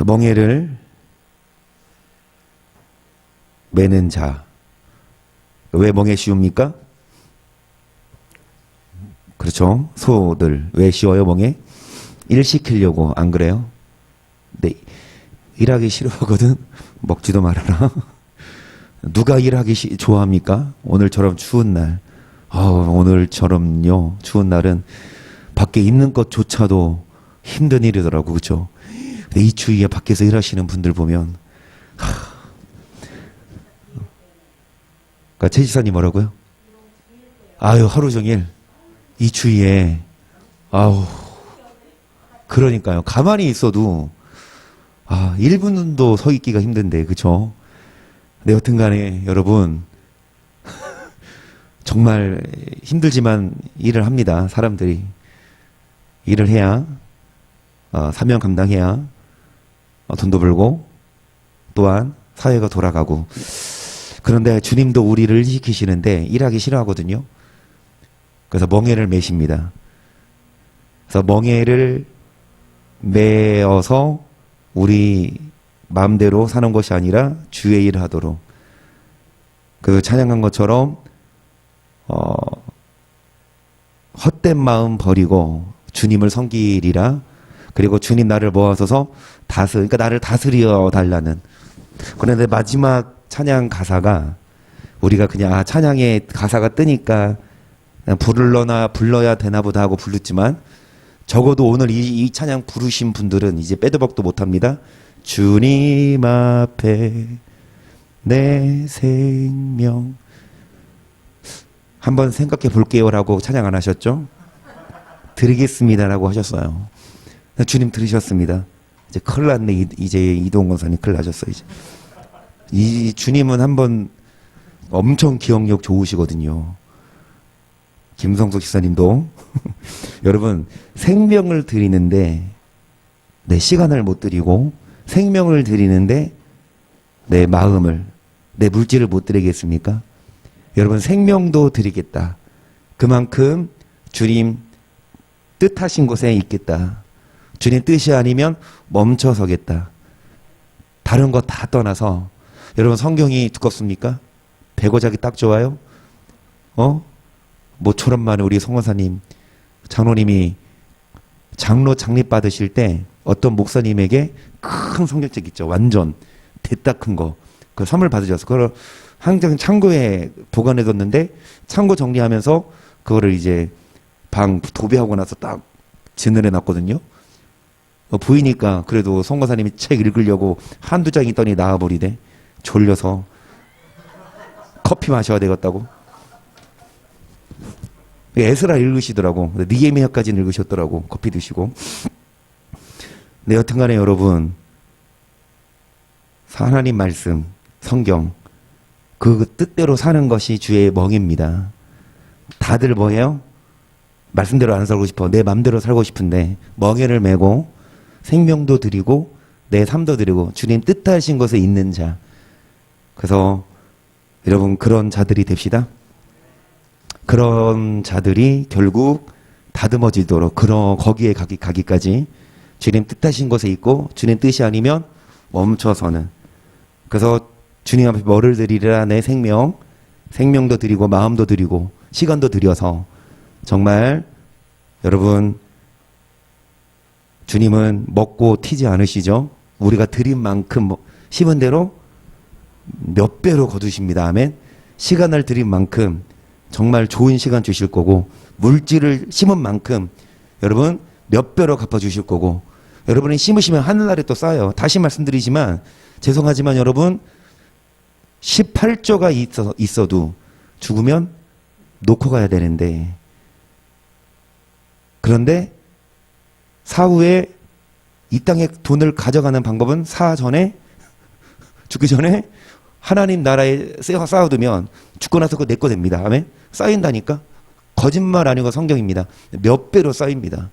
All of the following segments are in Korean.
멍에를 매는 자. 왜 멍에 씌웁니까? 그렇죠. 소들 왜 씌워요 멍에? 일 시키려고. 안 그래요? 네, 일하기 싫어하거든. 먹지도 말아라. 누가 일하기 좋아합니까? 오늘처럼 추운 날. 오늘처럼요 추운 날은 밖에 있는 것조차도 힘든 일이더라고. 그렇죠? 근데 이 추위에 밖에서 일하시는 분들 보면 그러니까 최 지사님 뭐라고요? 하루 종일 이 추위에 그러니까요. 가만히 있어도 1분도 서 있기가 힘든데. 그렇죠? 근데 여튼간에 여러분 정말 힘들지만 일을 합니다. 사람들이 일을 해야 사명 감당해야 돈도 벌고 또한 사회가 돌아가고. 그런데 주님도 우리를 시키시는데 일하기 싫어하거든요. 그래서 멍에를 매십니다. 그래서 멍에를 매어서 우리 마음대로 사는 것이 아니라 주의 일을 하도록. 그 찬양한 것처럼 헛된 마음 버리고 주님을 섬기리라. 그리고 주님 나를 모아서서 그러니까 나를 다스려 달라는. 그런데 마지막 찬양 가사가 우리가 그냥 찬양의 가사가 뜨니까 그냥 불러야 되나 보다 하고 부르지만, 적어도 오늘 이 찬양 부르신 분들은 이제 빼도 박도 못합니다. 주님 앞에 내 생명 한번 생각해 볼게요라고 찬양 안 하셨죠? 드리겠습니다라고 하셨어요. 주님 들으셨습니다. 이제 큰일 났네. 이제 이동건 권사님 큰일 나셨어요. 이제. 이 주님은 한번 엄청 기억력 좋으시거든요. 김성석 집사님도 여러분 생명을 드리는데 내 시간을 못 드리고 생명을 드리는데 내 마음을, 내 물질을 못 드리겠습니까? 여러분 생명도 드리겠다. 그만큼 주님 뜻하신 곳에 있겠다. 주님 뜻이 아니면 멈춰서겠다. 다른 거 다 떠나서. 여러분 성경이 두껍습니까? 베고 자기 딱 좋아요? 모처럼 많은 우리 성원사님, 장로님이 장로 장립 받으실 때 어떤 목사님에게 큰 성경책 있죠. 완전 대따 큰 거. 그 선물 받으셔서 그걸 항상 창고에 보관해뒀는데 창고 정리하면서 그거를 이제 방 도배하고 나서 딱 진열해 놨거든요. 보이니까 그래도 성거사님이 책 읽으려고 한두 장 있더니 나와버리대. 졸려서 커피 마셔야 되겠다고. 에스라 읽으시더라고. 느헤미야까지는 읽으셨더라고. 커피 드시고. 네, 여튼간에 여러분 하나님 말씀, 성경 그 뜻대로 사는 것이 주의 멍입니다. 다들 뭐예요? 말씀대로 안 살고 싶어. 내 맘대로 살고 싶은데 멍에를 메고 생명도 드리고 내 삶도 드리고 주님 뜻하신 것에 있는 자. 그래서 여러분 그런 자들이 됩시다. 그런 자들이 결국 다듬어지도록 거기에 가기까지 주님 뜻하신 것에 있고 주님 뜻이 아니면 멈춰서는. 그래서 주님 앞에 뭐를 드리리라? 내 생명도 드리고 마음도 드리고 시간도 드려서 정말 여러분 주님은 먹고 튀지 않으시죠? 우리가 드린 만큼 심은 대로 몇 배로 거두십니다. 아멘. 시간을 드린 만큼 정말 좋은 시간 주실 거고 물질을 심은 만큼 여러분 몇 배로 갚아주실 거고 여러분이 심으시면 하늘나라에 또 쌓여요. 다시 말씀드리지만 죄송하지만 여러분 18조가 있어도 죽으면 놓고 가야 되는데 그런데 사후에 이 땅의 돈을 가져가는 방법은 죽기 전에 하나님 나라에 쌓아두면 죽고 나서 그거 내 거 됩니다. 아멘? 쌓인다니까? 거짓말 아니고 성경입니다. 몇 배로 쌓입니다.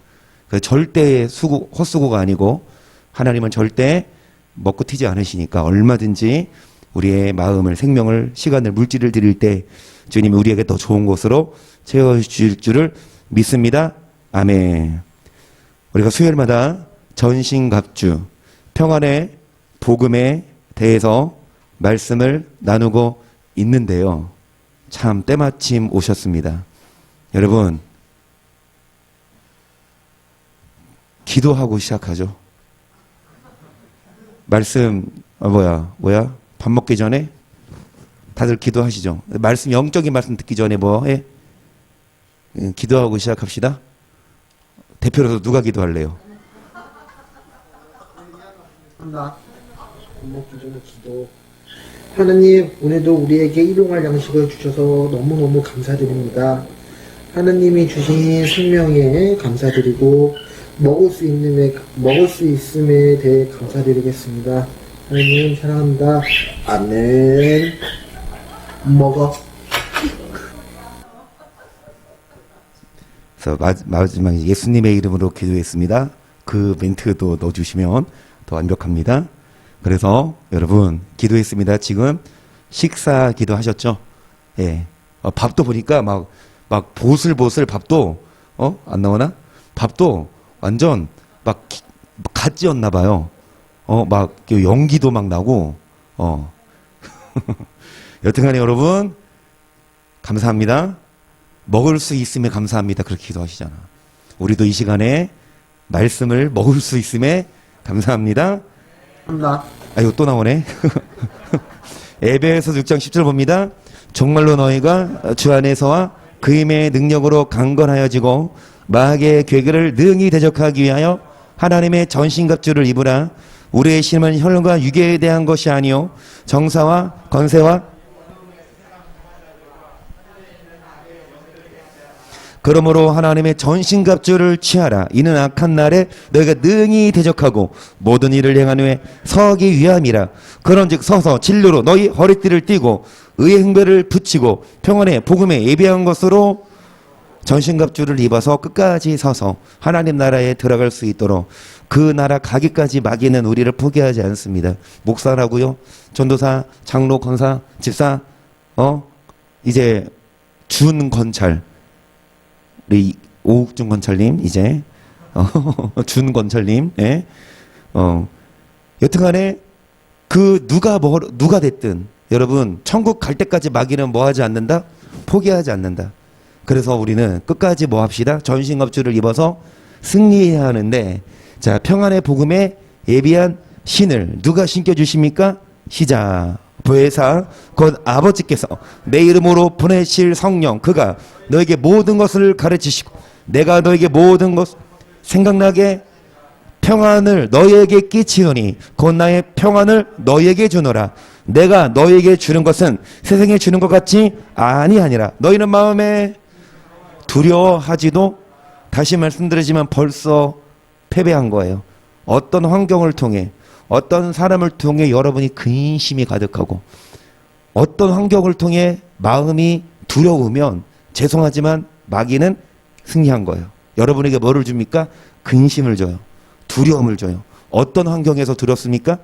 절대 헛수고가 아니고 하나님은 절대 먹고 튀지 않으시니까 얼마든지 우리의 마음을, 생명을, 시간을, 물질을 드릴 때 주님이 우리에게 더 좋은 곳으로 채워주실 줄을 믿습니다. 아멘. 우리가 수요일마다 전신갑주, 평안의 복음에 대해서 말씀을 나누고 있는데요. 참 때마침 오셨습니다. 여러분, 기도하고 시작하죠. 말씀, 뭐야? 밥 먹기 전에 다들 기도하시죠. 말씀, 영적인 말씀 듣기 전에 뭐 해? 기도하고 시작합시다. 대표로서 누가 기도할래요? 밥 먹기 전에 기도. 하느님, 오늘도 우리에게 일용할 양식을 주셔서 너무너무 감사드립니다. 하느님이 주신 생명에 감사드리고 먹을 수 있음에 대해 감사드리겠습니다. 하느님 사랑합니다. 아멘. 먹어. 그래서 마지막에 예수님의 이름으로 기도했습니다. 그 멘트도 넣어주시면 더 완벽합니다. 그래서 여러분 기도했습니다. 지금 식사 기도하셨죠? 예. 밥도 보니까 막 보슬보슬 밥도 안 나오나? 밥도 완전 막 갓 지었나 봐요. 막 연기도 막 나고 여튼간에 여러분 감사합니다. 먹을 수 있음에 감사합니다. 그렇게 기도하시잖아. 우리도 이 시간에 말씀을 먹을 수 있음에 감사합니다. 이거 또 나오네. 에베소서 6장 10절 봅니다. 정말로 너희가 주 안에서와 그 힘의 능력으로 강건하여지고 마귀의 괴계를 능히 대적하기 위하여 하나님의 전신갑주를 입으라. 우리의 힘은 혈과 육에 대한 것이 아니요 정사와 권세와 그러므로 하나님의 전신갑주를 취하라. 이는 악한 날에 너희가 능히 대적하고 모든 일을 행한 후에 서기 위함이라. 그런즉 서서 진료로 너희 허리띠를 띠고 의의 행배를 붙이고 평안의 복음에 예비한 것으로 전신갑주를 입어서 끝까지 서서 하나님 나라에 들어갈 수 있도록 그 나라 가기까지 마귀는 우리를 포기하지 않습니다. 목사라고요, 전도사, 장로, 권사, 집사, 이제 준건찰, 우리 오욱준 건찰님, 이제 준건찰님, 예, 여튼간에 그 누가 됐든 여러분 천국 갈 때까지 마귀는 뭐 하지 않는다? 포기하지 않는다. 그래서 우리는 끝까지 뭐 합시다? 전신갑주를 입어서 승리해야 하는데, 자, 평안의 복음에 예비한 신을 누가 신겨주십니까? 시작. 보혜사 곧 아버지께서 내 이름으로 보내실 성령, 그가 너에게 모든 것을 가르치시고 내가 너에게 모든 것 생각나게 평안을 너희에게 끼치노니 곧 나의 평안을 너희에게 주노라. 내가 너희에게 주는 것은 세상에 주는 것 같이 아니하니라. 너희는 마음에 두려워하지도, 다시 말씀드리지만 벌써 패배한 거예요. 어떤 환경을 통해, 어떤 사람을 통해 여러분이 근심이 가득하고 어떤 환경을 통해 마음이 두려우면 죄송하지만 마귀는 승리한 거예요. 여러분에게 뭐를 줍니까? 근심을 줘요. 두려움을 줘요. 어떤 환경에서 두렵습니까?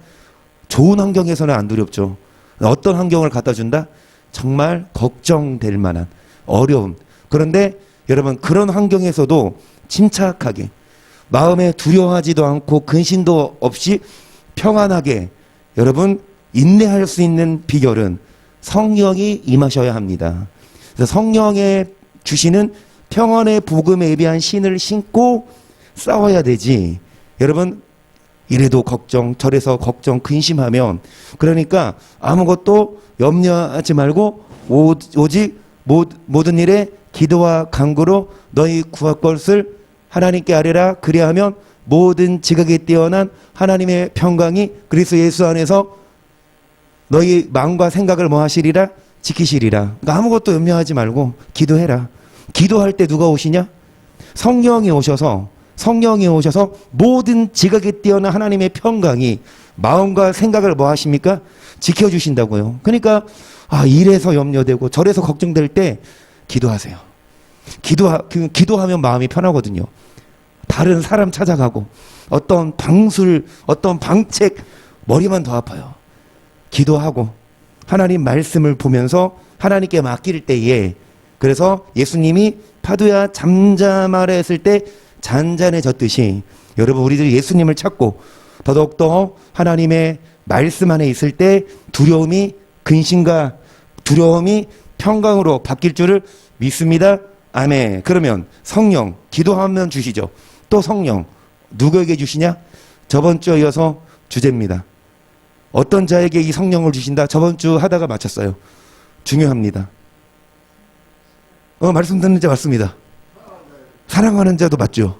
좋은 환경에서는 안 두렵죠. 어떤 환경을 갖다 준다? 정말 걱정될 만한 어려움. 그런데 여러분 그런 환경에서도 침착하게 마음에 두려워하지도 않고 근심도 없이 평안하게 여러분 인내할 수 있는 비결은 성령이 임하셔야 합니다. 그래서 성령의 주시는 평안의 복음에 예비한 신을 신고 싸워야 되지. 여러분 이래도 걱정 저래서 걱정 근심하면, 그러니까 아무것도 염려하지 말고 오직 모든 일에 기도와 간구로 너희 구할 것을 하나님께 아뢰라. 그리하면 모든 지각에 뛰어난 하나님의 평강이 그리스도 예수 안에서 너희 마음과 생각을 뭐 하시리라? 지키시리라. 그러니까 아무것도 염려하지 말고 기도해라. 기도할 때 누가 오시냐? 성령이 오셔서 모든 지각에 뛰어난 하나님의 평강이 마음과 생각을 뭐 하십니까? 지켜주신다고요. 그러니까 이래서 염려되고 저래서 걱정될 때 기도하세요. 기도하면 마음이 편하거든요. 다른 사람 찾아가고 어떤 방책 머리만 더 아파요. 기도하고 하나님 말씀을 보면서 하나님께 맡길 때에, 그래서 예수님이 파도야 잠잠하라 했을 때 잔잔해졌듯이 여러분 우리들이 예수님을 찾고 더더욱더 하나님의 말씀 안에 있을 때 두려움이 근심과 두려움이 평강으로 바뀔 줄을 믿습니다. 아멘. 그러면 성령 기도하면 주시죠. 또 성령 누구에게 주시냐? 저번 주에 이어서 주제입니다. 어떤 자에게 이 성령을 주신다? 저번 주 하다가 마쳤어요. 중요합니다. 말씀 듣는 자 맞습니다. 사랑하는 자도 맞죠.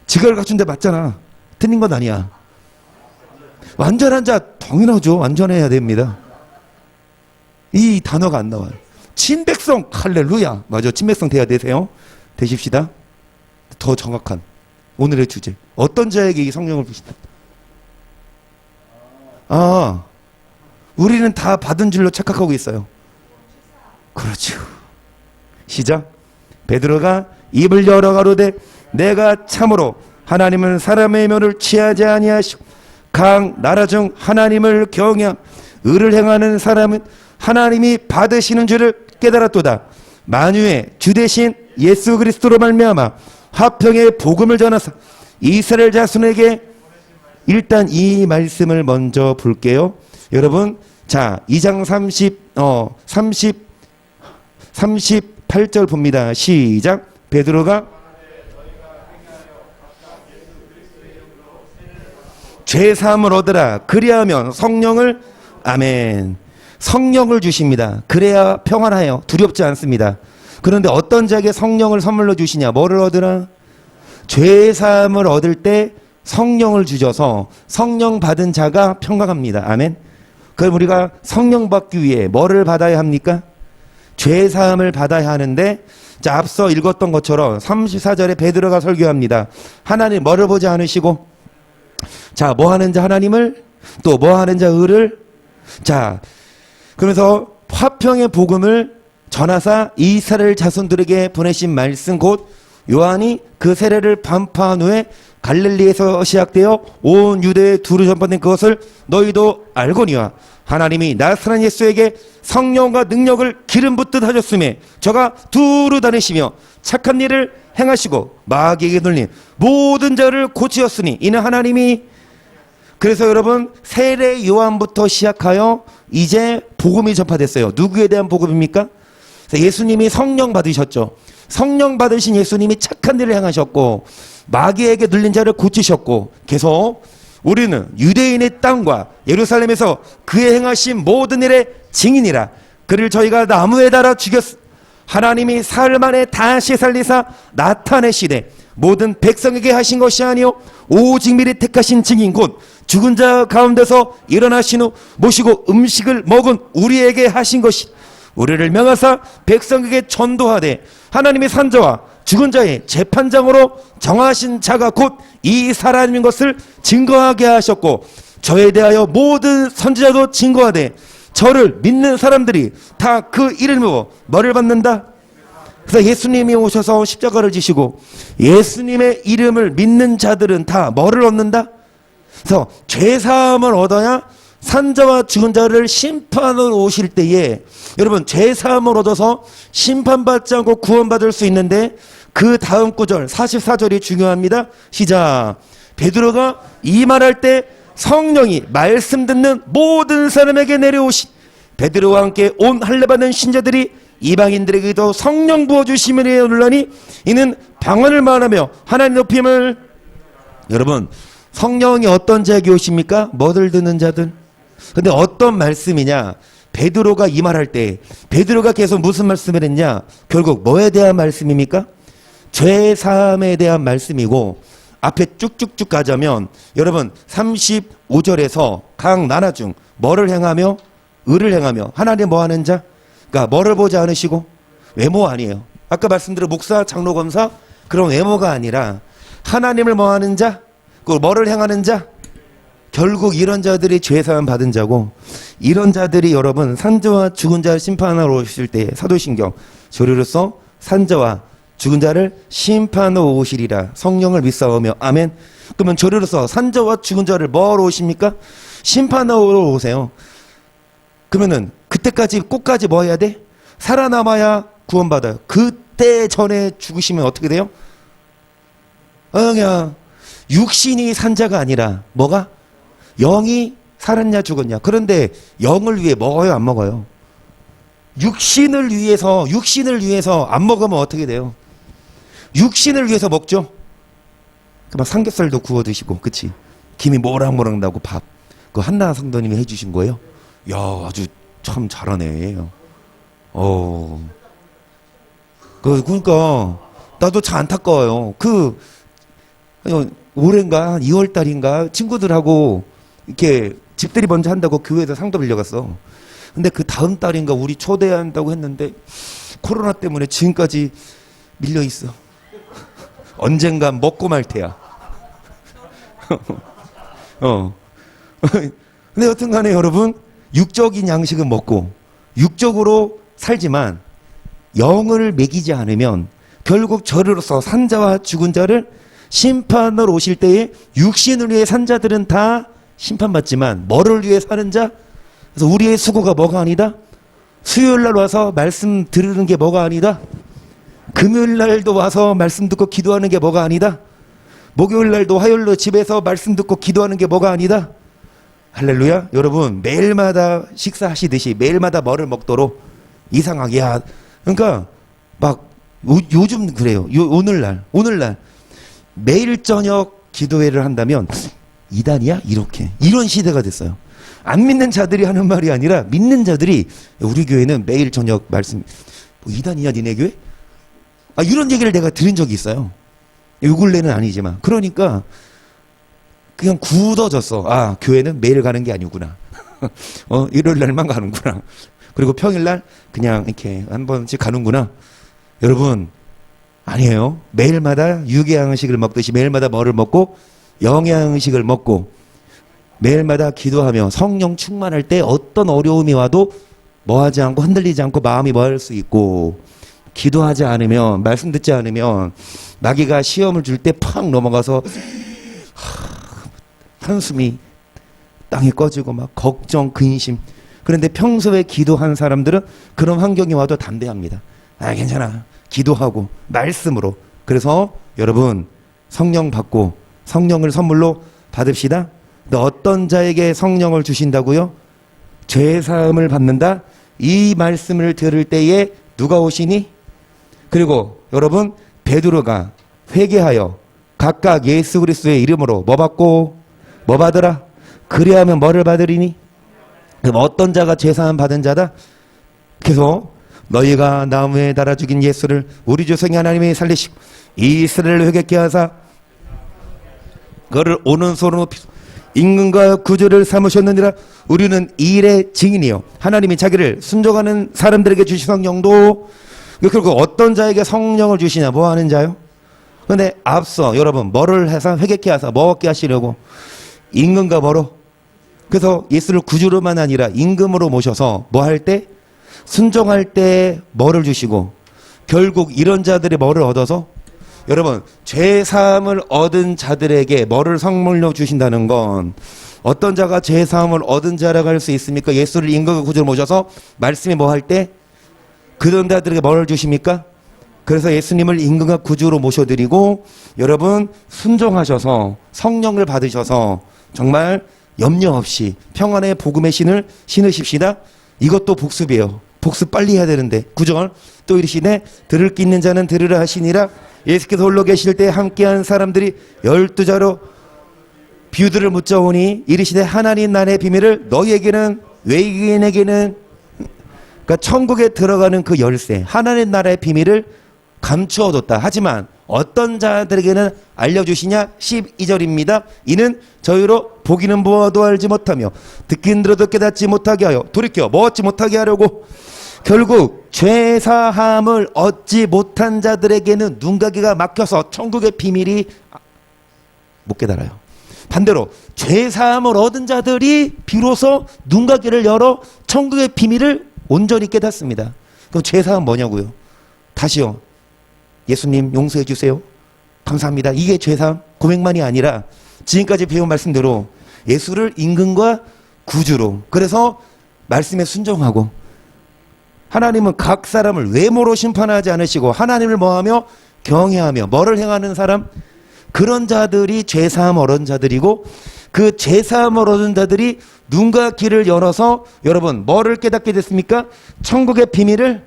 지각을 갖춘 데 맞잖아. 틀린 건 아니야. 완전한 자 당연하죠. 완전해야 됩니다. 이 단어가 안 나와요. 친백성 할렐루야. 맞아. 친백성 돼야 되세요. 되십시다. 더 정확한 오늘의 주제. 어떤 자에게 이 성령을 부신다? 우리는 다 받은 줄로 착각하고 있어요. 그렇죠. 시작. 베드로가 입을 열어 가로되 내가 참으로 하나님은 사람의 면을 취하지 아니하시고 각 나라 중 하나님을 경외함 의를 행하는 사람은 하나님이 받으시는 줄을 깨달았도다. 만유의 주 대신 예수 그리스도로 말미암아 화평의 복음을 전하사 이스라엘 자손에게 일단 이 말씀을 먼저 볼게요. 여러분, 자, 2장 38절 봅니다. 시작. 베드로가 죄사함을 얻으라. 그리하면 성령을 아멘. 성령을 주십니다. 그래야 평안해요. 두렵지 않습니다. 그런데 어떤 자에게 성령을 선물로 주시냐? 뭐를 얻으라? 죄사함을 얻을 때 성령을 주셔서 성령 받은 자가 평강합니다. 아멘. 그럼 우리가 성령 받기 위해 뭐를 받아야 합니까? 죄사함을 받아야 하는데, 자, 앞서 읽었던 것처럼 34절에 베드로가 설교합니다. 하나님 뭐를 보지 않으시고, 자, 뭐 하는 자 하나님을, 또 뭐 하는 자 의를, 자, 그러면서 화평의 복음을 전하사 이스라엘 자손들에게 보내신 말씀 곧 요한이 그 세례를 반파한 후에 갈릴리에서 시작되어 온 유대에 두루 전파된 그것을 너희도 알거니와 하나님이 나사렛 예수에게 성령과 능력을 기름 붓듯 하셨음에 저가 두루 다니시며 착한 일을 행하시고 마귀에게 눌린 모든 자를 고치셨으니 이는 하나님이. 그래서 여러분, 세례 요한부터 시작하여 이제 복음이 전파됐어요. 누구에 대한 복음입니까? 예수님이 성령 받으셨죠. 성령 받으신 예수님이 착한 일을 행하셨고 마귀에게 눌린 자를 고치셨고, 계속 우리는 유대인의 땅과 예루살렘에서 그의 행하신 모든 일의 증인이라. 그를 저희가 나무에 달아 죽였. 하나님이 사흘 만에 다시 살리사 나타내시되 모든 백성에게 하신 것이 아니요 오직 미리 택하신 증인 곧 죽은 자 가운데서 일어나신 후 모시고 음식을 먹은 우리에게 하신 것이, 우리를 명하사 백성에게 전도하되 하나님의 산자와 죽은 자의 재판장으로 정하신 자가 곧 이 사람인 것을 증거하게 하셨고, 저에 대하여 모든 선지자도 증거하되 저를 믿는 사람들이 다 그 이름으로 뭐를 받는다? 그래서 예수님이 오셔서 십자가를 지시고 예수님의 이름을 믿는 자들은 다 뭐를 얻는다? 그래서 죄사함을 얻어야 산자와 죽은 자를 심판으로 오실 때에, 여러분, 죄사함을 얻어서 심판받지 않고 구원받을 수 있는데 그 다음 구절 44절이 중요합니다. 시작. 베드로가 이 말할 때 성령이 말씀 듣는 모든 사람에게 내려오시. 베드로와 함께 온 할례받은 신자들이 이방인들에게도 성령 부어주심을 논라니 이는 방언을 말하며 하나님 높임을. 여러분, 성령이 어떤 자에게 오십니까? 뭐들 듣는 자들. 근데 어떤 말씀이냐? 베드로가 이 말할 때 베드로가 계속 무슨 말씀을 했냐? 결국 뭐에 대한 말씀입니까? 죄사함에 대한 말씀이고, 앞에 쭉쭉쭉 가자면 여러분 35절에서 각 나라 중 뭐를 행하며 의를 행하며 하나님 뭐 하는 자, 그러니까 뭐를 보지 않으시고, 외모 아니에요. 아까 말씀드린 목사, 장로, 검사 그런 외모가 아니라 하나님을 뭐 하는 자, 그 뭐를 행하는 자. 결국 이런 자들이 죄사함 받은 자고, 이런 자들이 여러분 산자와 죽은 자를 심판하러 오실 때 사도신경 조류로서 산자와 죽은 자를 심판하러 오시리라 성령을 믿사오며. 아멘. 그러면 조류로서 산자와 죽은 자를 뭐하러 오십니까? 심판하러 오세요. 그러면은 그때까지 꼭까지 뭐 해야 돼? 살아남아야 구원받아요. 그때 전에 죽으시면 어떻게 돼요? 그냥 육신이 산 자가 아니라 뭐가? 영이 살았냐 죽었냐. 그런데 영을 위해 먹어요 안 먹어요? 육신을 위해서 안 먹으면 어떻게 돼요? 육신을 위해서 먹죠. 막 삼겹살도 구워 드시고, 그치? 김이 모락모락 나고 밥. 그 한나 성도님이 해주신 거예요. 야, 아주 참 잘하네. 그러니까 나도 참 안타까워요. 올해인가 2월 달인가 친구들하고 이렇게 집들이 먼저 한다고 교회에서 상도 빌려갔어. 근데 그 다음 달인가 우리 초대한다고 했는데 코로나 때문에 지금까지 밀려 있어. 언젠간 먹고 말 테야. 근데 여튼 간에 여러분, 육적인 양식은 먹고 육적으로 살지만 영을 먹이지 않으면 결국 저리로서 산 자와 죽은 자를 심판으로 오실 때에 육신을 위해 산 자들은 다 심판받지만 뭐를 위해 사는 자? 그래서 우리의 수고가 뭐가 아니다? 수요일 날 와서 말씀 들으는 게 뭐가 아니다? 금요일 날도 와서 말씀 듣고 기도하는 게 뭐가 아니다? 목요일 날도 화요일로 집에서 말씀 듣고 기도하는 게 뭐가 아니다? 할렐루야. 여러분, 매일마다 식사하시듯이 매일마다 뭐를 먹도록 이상하게 그러니까 막 요즘 그래요. 오늘날 매일 저녁 기도회를 한다면 이단이야? 이런 시대가 됐어요. 안 믿는 자들이 하는 말이 아니라 믿는 자들이 우리 교회는 매일 저녁 말씀 이단이야 니네 교회? 이런 얘기를 내가 들은 적이 있어요. 요 근래는 아니지만. 그러니까 그냥 굳어졌어. 교회는 매일 가는 게 아니구나. 일요일 날만 가는구나. 그리고 평일 날 그냥 이렇게 한 번씩 가는구나. 여러분, 아니에요. 매일마다 유기양식을 먹듯이 매일마다 뭐를 먹고 영양식을 먹고 매일마다 기도하며 성령 충만할 때 어떤 어려움이 와도 뭐하지 않고 흔들리지 않고 마음이 뭐할 수 있고, 기도하지 않으면, 말씀 듣지 않으면 마귀가 시험을 줄 때 팍 넘어가서 한숨이 땅에 꺼지고 막 걱정, 근심. 그런데 평소에 기도한 사람들은 그런 환경이 와도 담대합니다. 괜찮아. 기도하고 말씀으로. 그래서 여러분, 성령 받고 성령을 선물로 받읍시다. 근데 어떤 자에게 성령을 주신다고요? 죄사함을 받는다. 이 말씀을 들을 때에 누가 오시니? 그리고 여러분, 베드로가 회개하여 각각 예수 그리스도의 이름으로 뭐 받고 뭐 받으라? 그리하면 뭐를 받으리니? 그럼 어떤 자가 죄사함 받은 자다? 그래서 너희가 나무에 달아 죽인 예수를 우리 주 성령 하나님이 살리시고 이스라엘을 회개케 하사 그를 오른손으로 임금과 구주를 삼으셨느니라. 우리는 이 일의 증인이요 하나님이 자기를 순종하는 사람들에게 주신 성령도. 그리고 어떤 자에게 성령을 주시냐? 뭐 하는 자요? 근데 앞서 여러분 뭐를 해서 회개케 하사 뭐 얻게 하시려고? 임금과 뭐로? 그래서 예수를 구주로만 아니라 임금으로 모셔서 뭐 할 때? 순종할 때 뭐를 주시고, 결국 이런 자들이 뭐를 얻어서? 여러분, 죄사함을 얻은 자들에게 뭐를 선물로 주신다는 건, 어떤 자가 죄사함을 얻은 자라고 할 수 있습니까? 예수를 임금과 구주로 모셔서 말씀이 뭐 할 때? 그런 자들에게 뭐를 주십니까? 그래서 예수님을 임금과 구주로 모셔드리고 여러분 순종하셔서 성령을 받으셔서 정말 염려 없이 평안의 복음의 신을 신으십시다. 이것도 복습이에요. 복습 빨리 해야 되는데. 9절 또 이르시네 들을 기 있는 자는 들으라 하시니라. 예수께서 홀로 계실 때 함께한 사람들이 12자로 비유들을 묻자오니 이르시되 하나님 나라의 비밀을 너희에게는 외계인에게는, 그러니까 천국에 들어가는 그 열쇠 하나님 나라의 비밀을 감추어뒀다. 하지만 어떤 자들에게는 알려주시냐? 12절입니다. 이는 저희로 보기는 보아도 알지 못하며 듣긴 들어도 깨닫지 못하게 하여 돌이켜 뭐 얻지 못하게 하려고. 결국 죄사함을 얻지 못한 자들에게는 눈가기가 막혀서 천국의 비밀이 못 깨달아요. 반대로 죄사함을 얻은 자들이 비로소 눈가기를 열어 천국의 비밀을 온전히 깨닫습니다. 그럼 죄사함 뭐냐고요? 다시요. 예수님 용서해 주세요. 감사합니다. 이게 죄사함 고백만이 아니라 지금까지 배운 말씀대로 예수를 임금과 구주로, 그래서 말씀에 순종하고, 하나님은 각 사람을 외모로 심판하지 않으시고 하나님을 뭐하며? 경외하며. 뭐를 행하는 사람? 그런 자들이 죄사함 얻은 자들이고, 그 죄사함 얻은 자들이 눈과 귀를 열어서 여러분 뭐를 깨닫게 됐습니까? 천국의 비밀을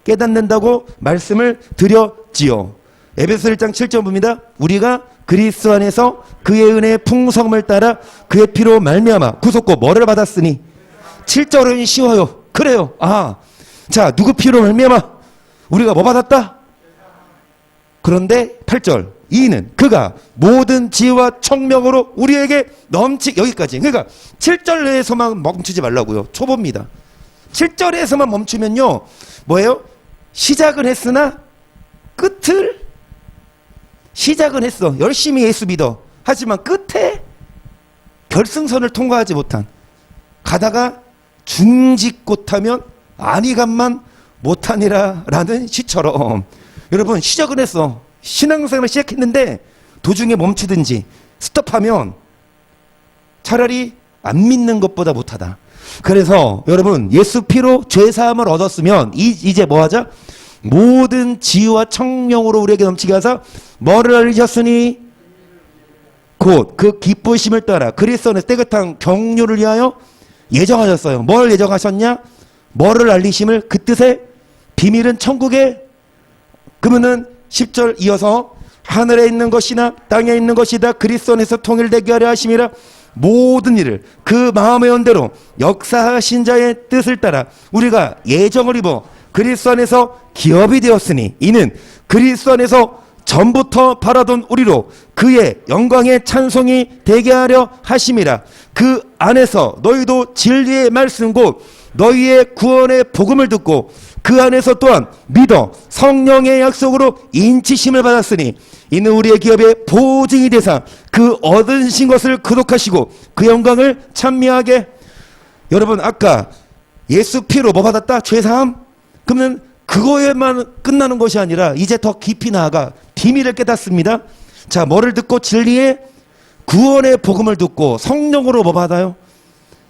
깨닫는다고 말씀을 드렸지요. 에베소 1장 7절 봅니다. 우리가 그리스도 안에서 그의 은혜의 풍성함을 따라 그의 피로 말미암아 구속고 뭐를 받았으니. 7절은 쉬워요. 그래요. 아, 자, 누구 피로 말미암아 우리가 뭐 받았다? 그런데 8절, 이는 그가 모든 지혜와 청명으로 우리에게 여기까지. 그러니까 7절에서만 멈추지 말라고요. 초보입니다. 7절에서만 멈추면요 뭐예요? 시작은 했으나 끝을, 시작은 했어, 열심히 예수 믿어, 하지만 끝에 결승선을 통과하지 못한, 가다가 중직곳하면 안이감만 못하니라 라는 시처럼, 여러분 시작은 했어, 신앙생활을 시작했는데 도중에 멈추든지 스톱하면 차라리 안 믿는 것보다 못하다. 그래서 여러분 예수 피로 죄사함을 얻었으면 이제 뭐 하자? 모든 지혜와 청명으로 우리에게 넘치게 하사 뭐를 알리셨으니 곧 그 기쁘심을 따라 그리스도 안에서 때긋한 경륜을 위하여 예정하셨어요. 뭘 예정하셨냐? 뭐를 알리심을, 그 뜻의 비밀은 천국에. 그러면은 10절 이어서 하늘에 있는 것이나 땅에 있는 것이다 그리스도 안에서 통일되게 하려 하심이라. 모든 일을 그 마음의 연대로 역사하신 자의 뜻을 따라 우리가 예정을 입어 그리스도 안에서 기업이 되었으니, 이는 그리스도 안에서 전부터 바라던 우리로 그의 영광의 찬송이 되게 하려 하심이라. 그 안에서 너희도 진리의 말씀 곧 너희의 구원의 복음을 듣고 그 안에서 또한 믿어 성령의 약속으로 인치심을 받았으니, 이는 우리의 기업의 보증이 되사 그 얻으신 것을 거룩하시고 그 영광을 찬미하게. 여러분 아까 예수 피로 뭐 받았다? 죄사함? 그러면 그거에만 끝나는 것이 아니라 이제 더 깊이 나아가 비밀을 깨닫습니다. 자, 뭐를 듣고? 진리의 구원의 복음을 듣고 성령으로 뭐 받아요?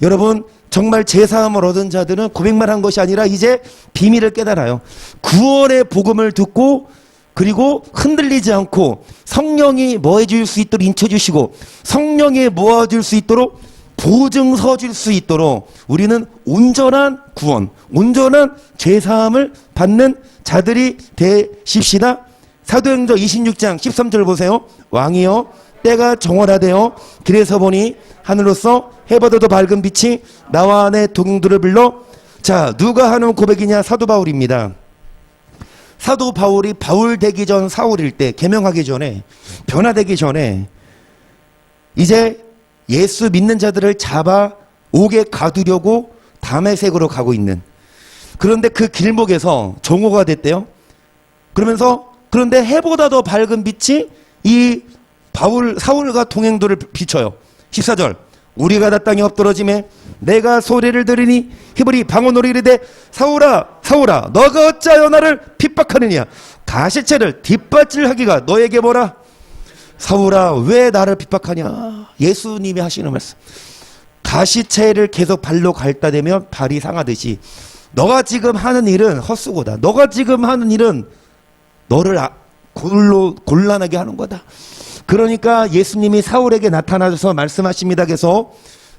여러분 정말 제사함을 얻은 자들은 고백만 한 것이 아니라 이제 비밀을 깨달아요. 구원의 복음을 듣고, 그리고 흔들리지 않고 성령이 뭐 해줄 수 있도록 인쳐주시고 성령이 모아줄 수 있도록 보증서 줄 수 있도록 우리는 온전한 구원, 온전한 죄사함을 받는 자들이 되십시다. 사도행전 26장 13절 보세요. 왕이여 때가 정월하되어 길에서 보니 하늘로서 해보다도 밝은 빛이 나와 내 동행들을 불러. 자, 누가 하는 고백이냐? 사도 바울입니다. 사도 바울이 바울 되기 전 사울일 때, 계명하기 전에, 변화되기 전에 이제 예수 믿는 자들을 잡아 옥에 가두려고 다메섹으로 가고 있는, 그런데 그 길목에서 정오가 됐대요. 그런데 해보다 더 밝은 빛이 이 사울과 동행도를 비춰요. 14절, 우리가 다 땅에 엎드러짐에 내가 소리를 들으니 히브리 방언으로 이르되 사울아 사울아 너가 어찌하여 나를 핍박하느냐. 가시체를 뒷받질하기가 너에게 뭐라. 사울아 왜 나를 핍박하냐. 예수님이 하시는 말씀. 가시체를 계속 발로 갈다 대면 발이 상하듯이 너가 지금 하는 일은 헛수고다. 너가 지금 하는 일은 너를 곤란하게 하는 거다. 그러니까 예수님이 사울에게 나타나셔서 말씀하십니다. 그래서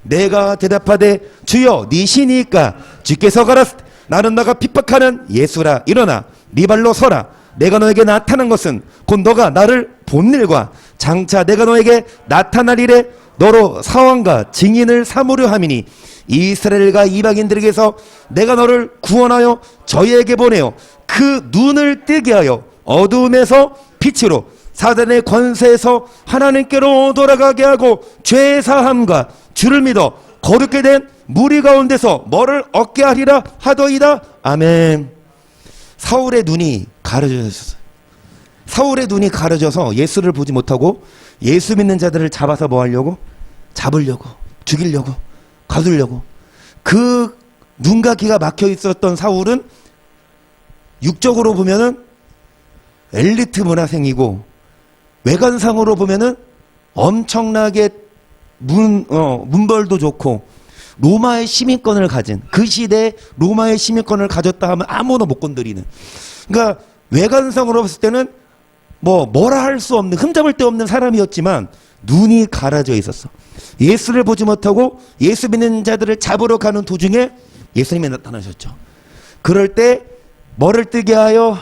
내가 대답하되 주여 네 신이니까 주께서 가라스 나는 너가 핍박하는 예수라. 일어나 네 발로 서라. 내가 너에게 나타난 것은 곧 너가 나를 본 일과 장차 내가 너에게 나타날 일에 너로 사왕과 증인을 삼으려 함이니 이스라엘과 이방인들에게서 내가 너를 구원하여 저희에게 보내어 그 눈을 뜨게 하여 어두움에서 빛으로 사단의 권세에서 하나님께로 돌아가게 하고 죄사함과 주를 믿어 거룩게 된 무리 가운데서 뭐를 얻게 하리라 하더이다. 아멘. 사울의 눈이 가려졌어요. 사울의 눈이 가려져서 예수를 보지 못하고 예수 믿는 자들을 잡아서 뭐 하려고? 잡으려고, 죽이려고, 가두려고. 그 눈과 귀가 막혀 있었던 사울은 육적으로 보면은 엘리트 문화생이고 외관상으로 보면은 엄청나게 문벌도 좋고 로마의 시민권을 가진, 그 시대에 로마의 시민권을 가졌다 하면 아무나 못 건드리는. 그러니까 외관상으로 봤을 때는 뭐라 할 수 없는, 흠잡을 데 없는 사람이었지만 눈이 가라져 있었어. 예수를 보지 못하고 예수 믿는 자들을 잡으러 가는 도중에 예수님이 나타나셨죠. 그럴 때 뭐를 뜨게 하여?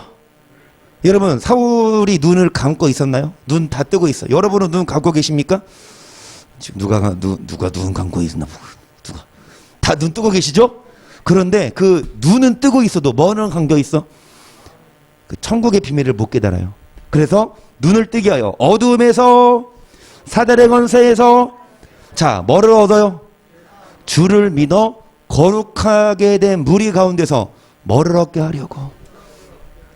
여러분, 사울이 눈을 감고 있었나요? 눈 다 뜨고 있어. 여러분은 눈 감고 계십니까? 지금 누가 눈 감고 있나? 누가 다 눈 뜨고 계시죠? 그런데 그 눈은 뜨고 있어도 뭐는 감겨 있어? 그 천국의 비밀을 못 깨달아요. 그래서 눈을 뜨게 하여 어두움에서 사단의 권세에서 자 뭐를 얻어요? 주를 믿어 거룩하게 된 무리 가운데서 뭐를 얻게 하려고?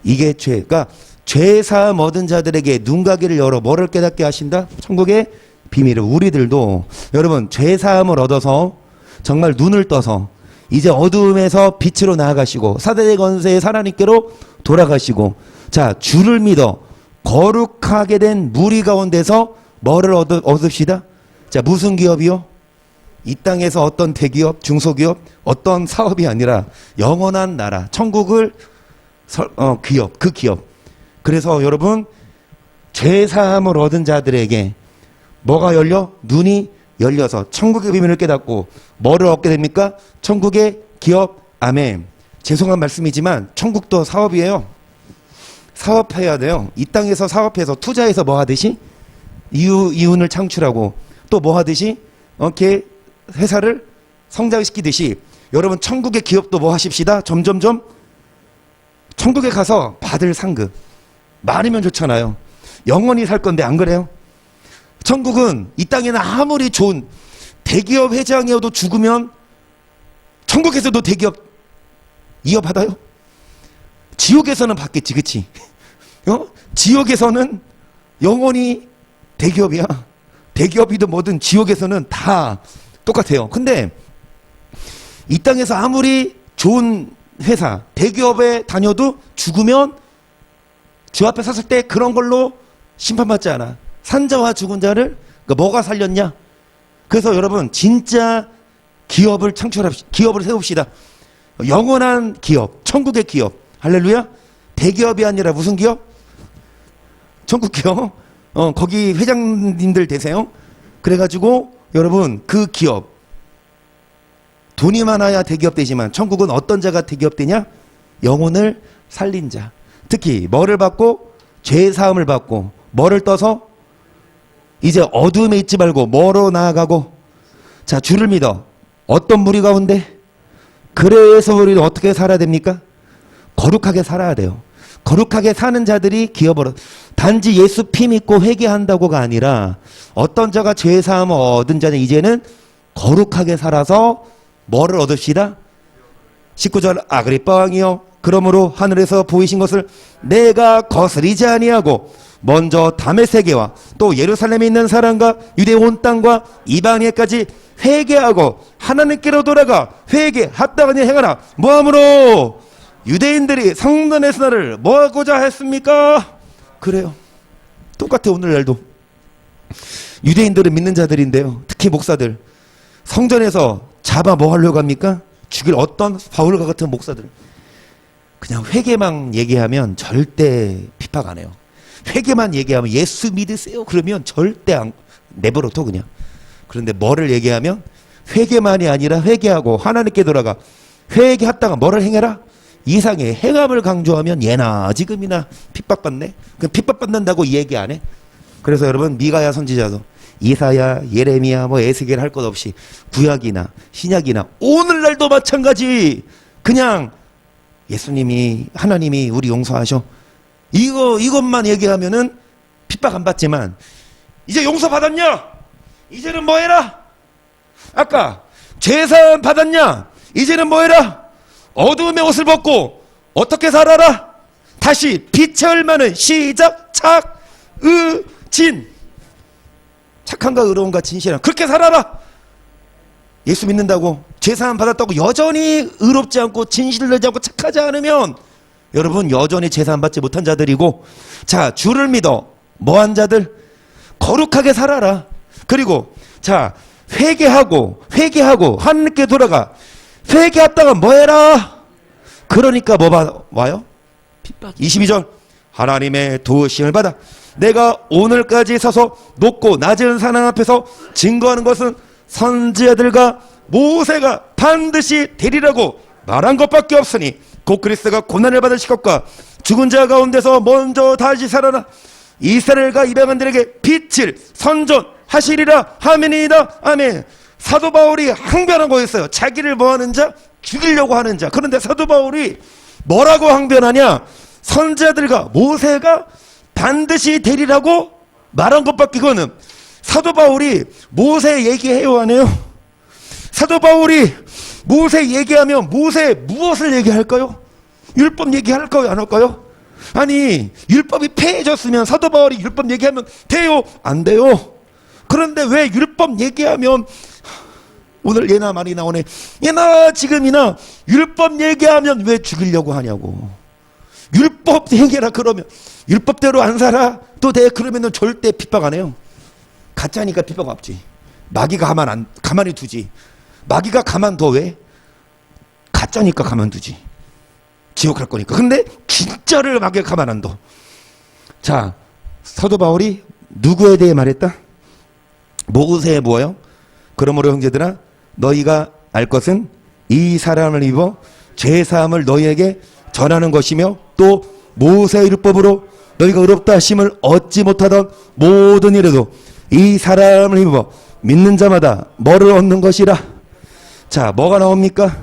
이게 죄. 그러니까 죄 사함 얻은 자들에게 눈가기를 열어 뭐를 깨닫게 하신다? 천국의 비밀을. 우리들도 여러분 죄 사함을 얻어서 정말 눈을 떠서 이제 어두움에서 빛으로 나아가시고 사단의 권세에 하나님께로 돌아가시고 자 주를 믿어 거룩하게 된 무리 가운데서 뭐를 얻읍시다? 자 무슨 기업이요? 이 땅에서 어떤 대기업, 중소기업, 어떤 사업이 아니라 영원한 나라, 천국을 기업, 그 기업. 그래서 여러분 죄 사함을 얻은 자들에게 뭐가 열려? 눈이 열려서 천국의 비밀을 깨닫고 뭐를 얻게 됩니까? 천국의 기업. 아멘. 죄송한 말씀이지만 천국도 사업이에요. 사업해야 돼요. 이 땅에서 사업해서 투자해서 뭐 하듯이 이윤을 창출하고 또 뭐 하듯이 이렇게 회사를 성장시키듯이 여러분 천국의 기업도 뭐 하십시다. 점점점 천국에 가서 받을 상급 많으면 좋잖아요. 영원히 살 건데 안 그래요? 천국은 이 땅에는 아무리 좋은 대기업 회장이어도 죽으면 천국에서도 대기업 이어받아요? 지옥에서는 받겠지, 그치? 지옥에서는 영원히 대기업이야. 대기업이든 뭐든 지옥에서는 다 똑같아요. 근데 이 땅에서 아무리 좋은 회사, 대기업에 다녀도 죽으면 주 앞에 섰을 때 그런 걸로 심판받지 않아. 산자와 죽은 자를 그러니까 뭐가 살렸냐? 그래서 여러분 진짜 기업을 기업을 세웁시다. 영원한 기업, 천국의 기업. 할렐루야. 대기업이 아니라 무슨 기업? 천국 기업. 거기 회장님들 되세요. 그래가지고 여러분 그 기업 돈이 많아야 대기업 되지만 천국은 어떤 자가 대기업 되냐? 영혼을 살린 자. 특히 뭐를 받고? 죄 사함을 받고 뭐를 떠서? 이제 어두움에 있지 말고 뭐로 나아가고? 자 주를 믿어. 어떤 무리 가운데? 그래서 우리는 어떻게 살아야 됩니까? 거룩하게 살아야 돼요. 거룩하게 사는 자들이 기업으로 단지 예수 피 믿고 회개한다고가 아니라 어떤 자가 죄 사함을 얻은 자는 이제는 거룩하게 살아서 뭐를 얻읍시다? 19절 아그리빠 왕이여 그러므로 하늘에서 보이신 것을 내가 거스리지 아니하고 먼저 다메섹에와 또 예루살렘에 있는 사람과 유대 온 땅과 이방에까지 회개하고 하나님께로 돌아가 회개 합당하니 행하라. 뭐하므로 유대인들이 성전에서 나를 뭐하고자 했습니까? 그래요. 똑같아. 오늘날도 유대인들은 믿는 자들인데요. 특히 목사들 성전에서 잡아 뭐 하려고 합니까? 죽일 어떤 바울과 같은 목사들 그냥 회개만 얘기하면 절대 핍박 안 해요. 회개만 얘기하면 예수 믿으세요 그러면 절대 안 내버려둬 그냥. 그런데 뭐를 얘기하면 회개만이 아니라 회개하고 하나님께 돌아가 회개했다가 뭐를 행해라? 이상의 행함을 강조하면 예나 지금이나 핍박받네. 그 핍박받는다고 이 얘기 안 해? 그래서 여러분 미가야 선지자도 이사야 예레미야 뭐 에스겔 할 것 없이 구약이나 신약이나 오늘날도 마찬가지 그냥 예수님이 하나님이 우리 용서하셔 이것만 얘기하면은 핍박 안 받지만 이제 용서 받았냐? 이제는 뭐 해라? 아까 죄사함 받았냐? 이제는 뭐 해라? 어두움의 옷을 벗고 어떻게 살아라? 다시 빛의 얼마는 시작 착의진 착한가 의로운가 진실한 그렇게 살아라. 예수 믿는다고 죄사함 받았다고 여전히 의롭지 않고 진실되지 않고 착하지 않으면 여러분 여전히 죄사함 받지 못한 자들이고 자 주를 믿어 뭐한 자들? 거룩하게 살아라. 그리고 자 회개하고 하나님께 돌아가 회개했다가 뭐 해라? 그러니까 뭐 와요? 핍박. 22절 하나님의 도우심을 받아 내가 오늘까지 서서 높고 낮은 산항 앞에서 증거하는 것은 선지자들과 모세가 반드시 되리라고 말한 것밖에 없으니 곧 그리스도가 고난을 받으실 것과 죽은 자 가운데서 먼저 다시 살아나 이스라엘과 이방인들에게 빛을 선전하시리라. 아멘이다. 아멘. 사도 바울이 항변한 거였어요. 자기를 뭐하는 자? 죽이려고 하는 자. 그런데 사도 바울이 뭐라고 항변하냐? 선지자들과 모세가 반드시 되리라고 말한 것밖에. 그거는 사도 바울이 모세 얘기해요, 안 해요? 사도 바울이 모세 얘기하면 모세 무엇을 얘기할까요? 율법 얘기할까요, 안 할까요? 아니, 율법이 폐해졌으면 사도 바울이 율법 얘기하면 돼요, 안 돼요? 그런데 왜 율법 얘기하면, 오늘 예나 말이 나오네. 예나 지금이나 율법 얘기하면 왜 죽이려고 하냐고. 율법 얘기라 그러면 율법대로 안 살아 또 돼 그러면은 절대 핍박 안 해요. 가짜니까 핍박 없지. 마귀가 가만히 두지. 마귀가 가만둬. 왜? 가짜니까 가만두지. 지옥 갈 거니까. 근데 진짜를 마귀가 가만 안 둬. 자, 사도 바울이 누구에 대해 말했다? 모세에 뭐예요? 그러므로 형제들아 너희가 알 것은 이 사람을 입어 죄사함을 너희에게 전하는 것이며 또 모세의 율법으로 너희가 의롭다 하심을 얻지 못하던 모든 일에도 이 사람을 입어 믿는 자마다 뭐를 얻는 것이라. 자, 뭐가 나옵니까?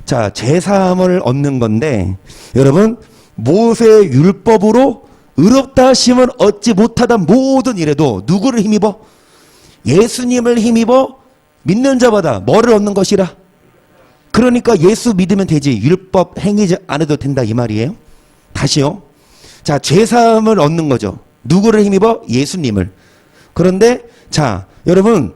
자, 죄사함을 얻는 건데 여러분 모세의 율법으로 의롭다 하심을 얻지 못하던 모든 일에도 누구를 힘입어? 예수님을 힘입어 믿는 자마다 뭐를 얻는 것이라. 그러니까 예수 믿으면 되지 율법 행위지 안 해도 된다 이 말이에요. 다시요. 자, 죄사함을 얻는 거죠. 누구를 힘입어? 예수님을. 그런데 자, 여러분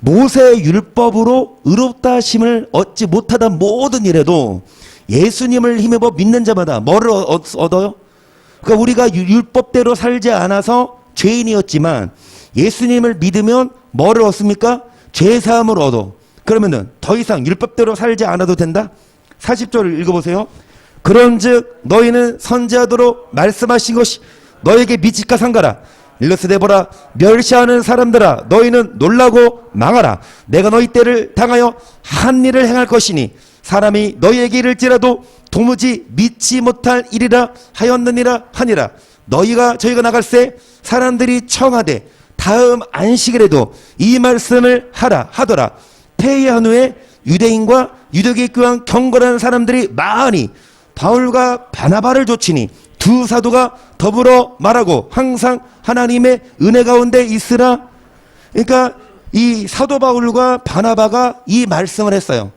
모세의 율법으로 의롭다 하심을 얻지 못하던 모든 일에도 예수님을 힘입어 믿는 자마다 뭐를 얻어요? 그러니까 우리가 율법대로 살지 않아서 죄인이었지만 예수님을 믿으면 뭐를 얻습니까? 죄사함을 얻어. 그러면은 더 이상 율법대로 살지 않아도 된다? 40절을 읽어보세요. 그런즉 너희는 선지자도록 말씀하신 것이 너에게 미치까 상가라. 일러스되 보라 멸시하는 사람들아 너희는 놀라고 망하라. 내가 너희 때를 당하여 한 일을 행할 것이니 사람이 너희에게 이를지라도 도무지 믿지 못할 일이라 하였느니라 하니라. 저희가 나갈새 사람들이 청하되 다음 안식일에도 이 말씀을 하더라. 폐위한 후에 유대인과 유대교에 교한 경건한 사람들이 많이 바울과 바나바를 좇으니 두 사도가 더불어 말하고 항상 하나님의 은혜 가운데 있으라. 그러니까 이 사도 바울과 바나바가 이 말씀을 했어요.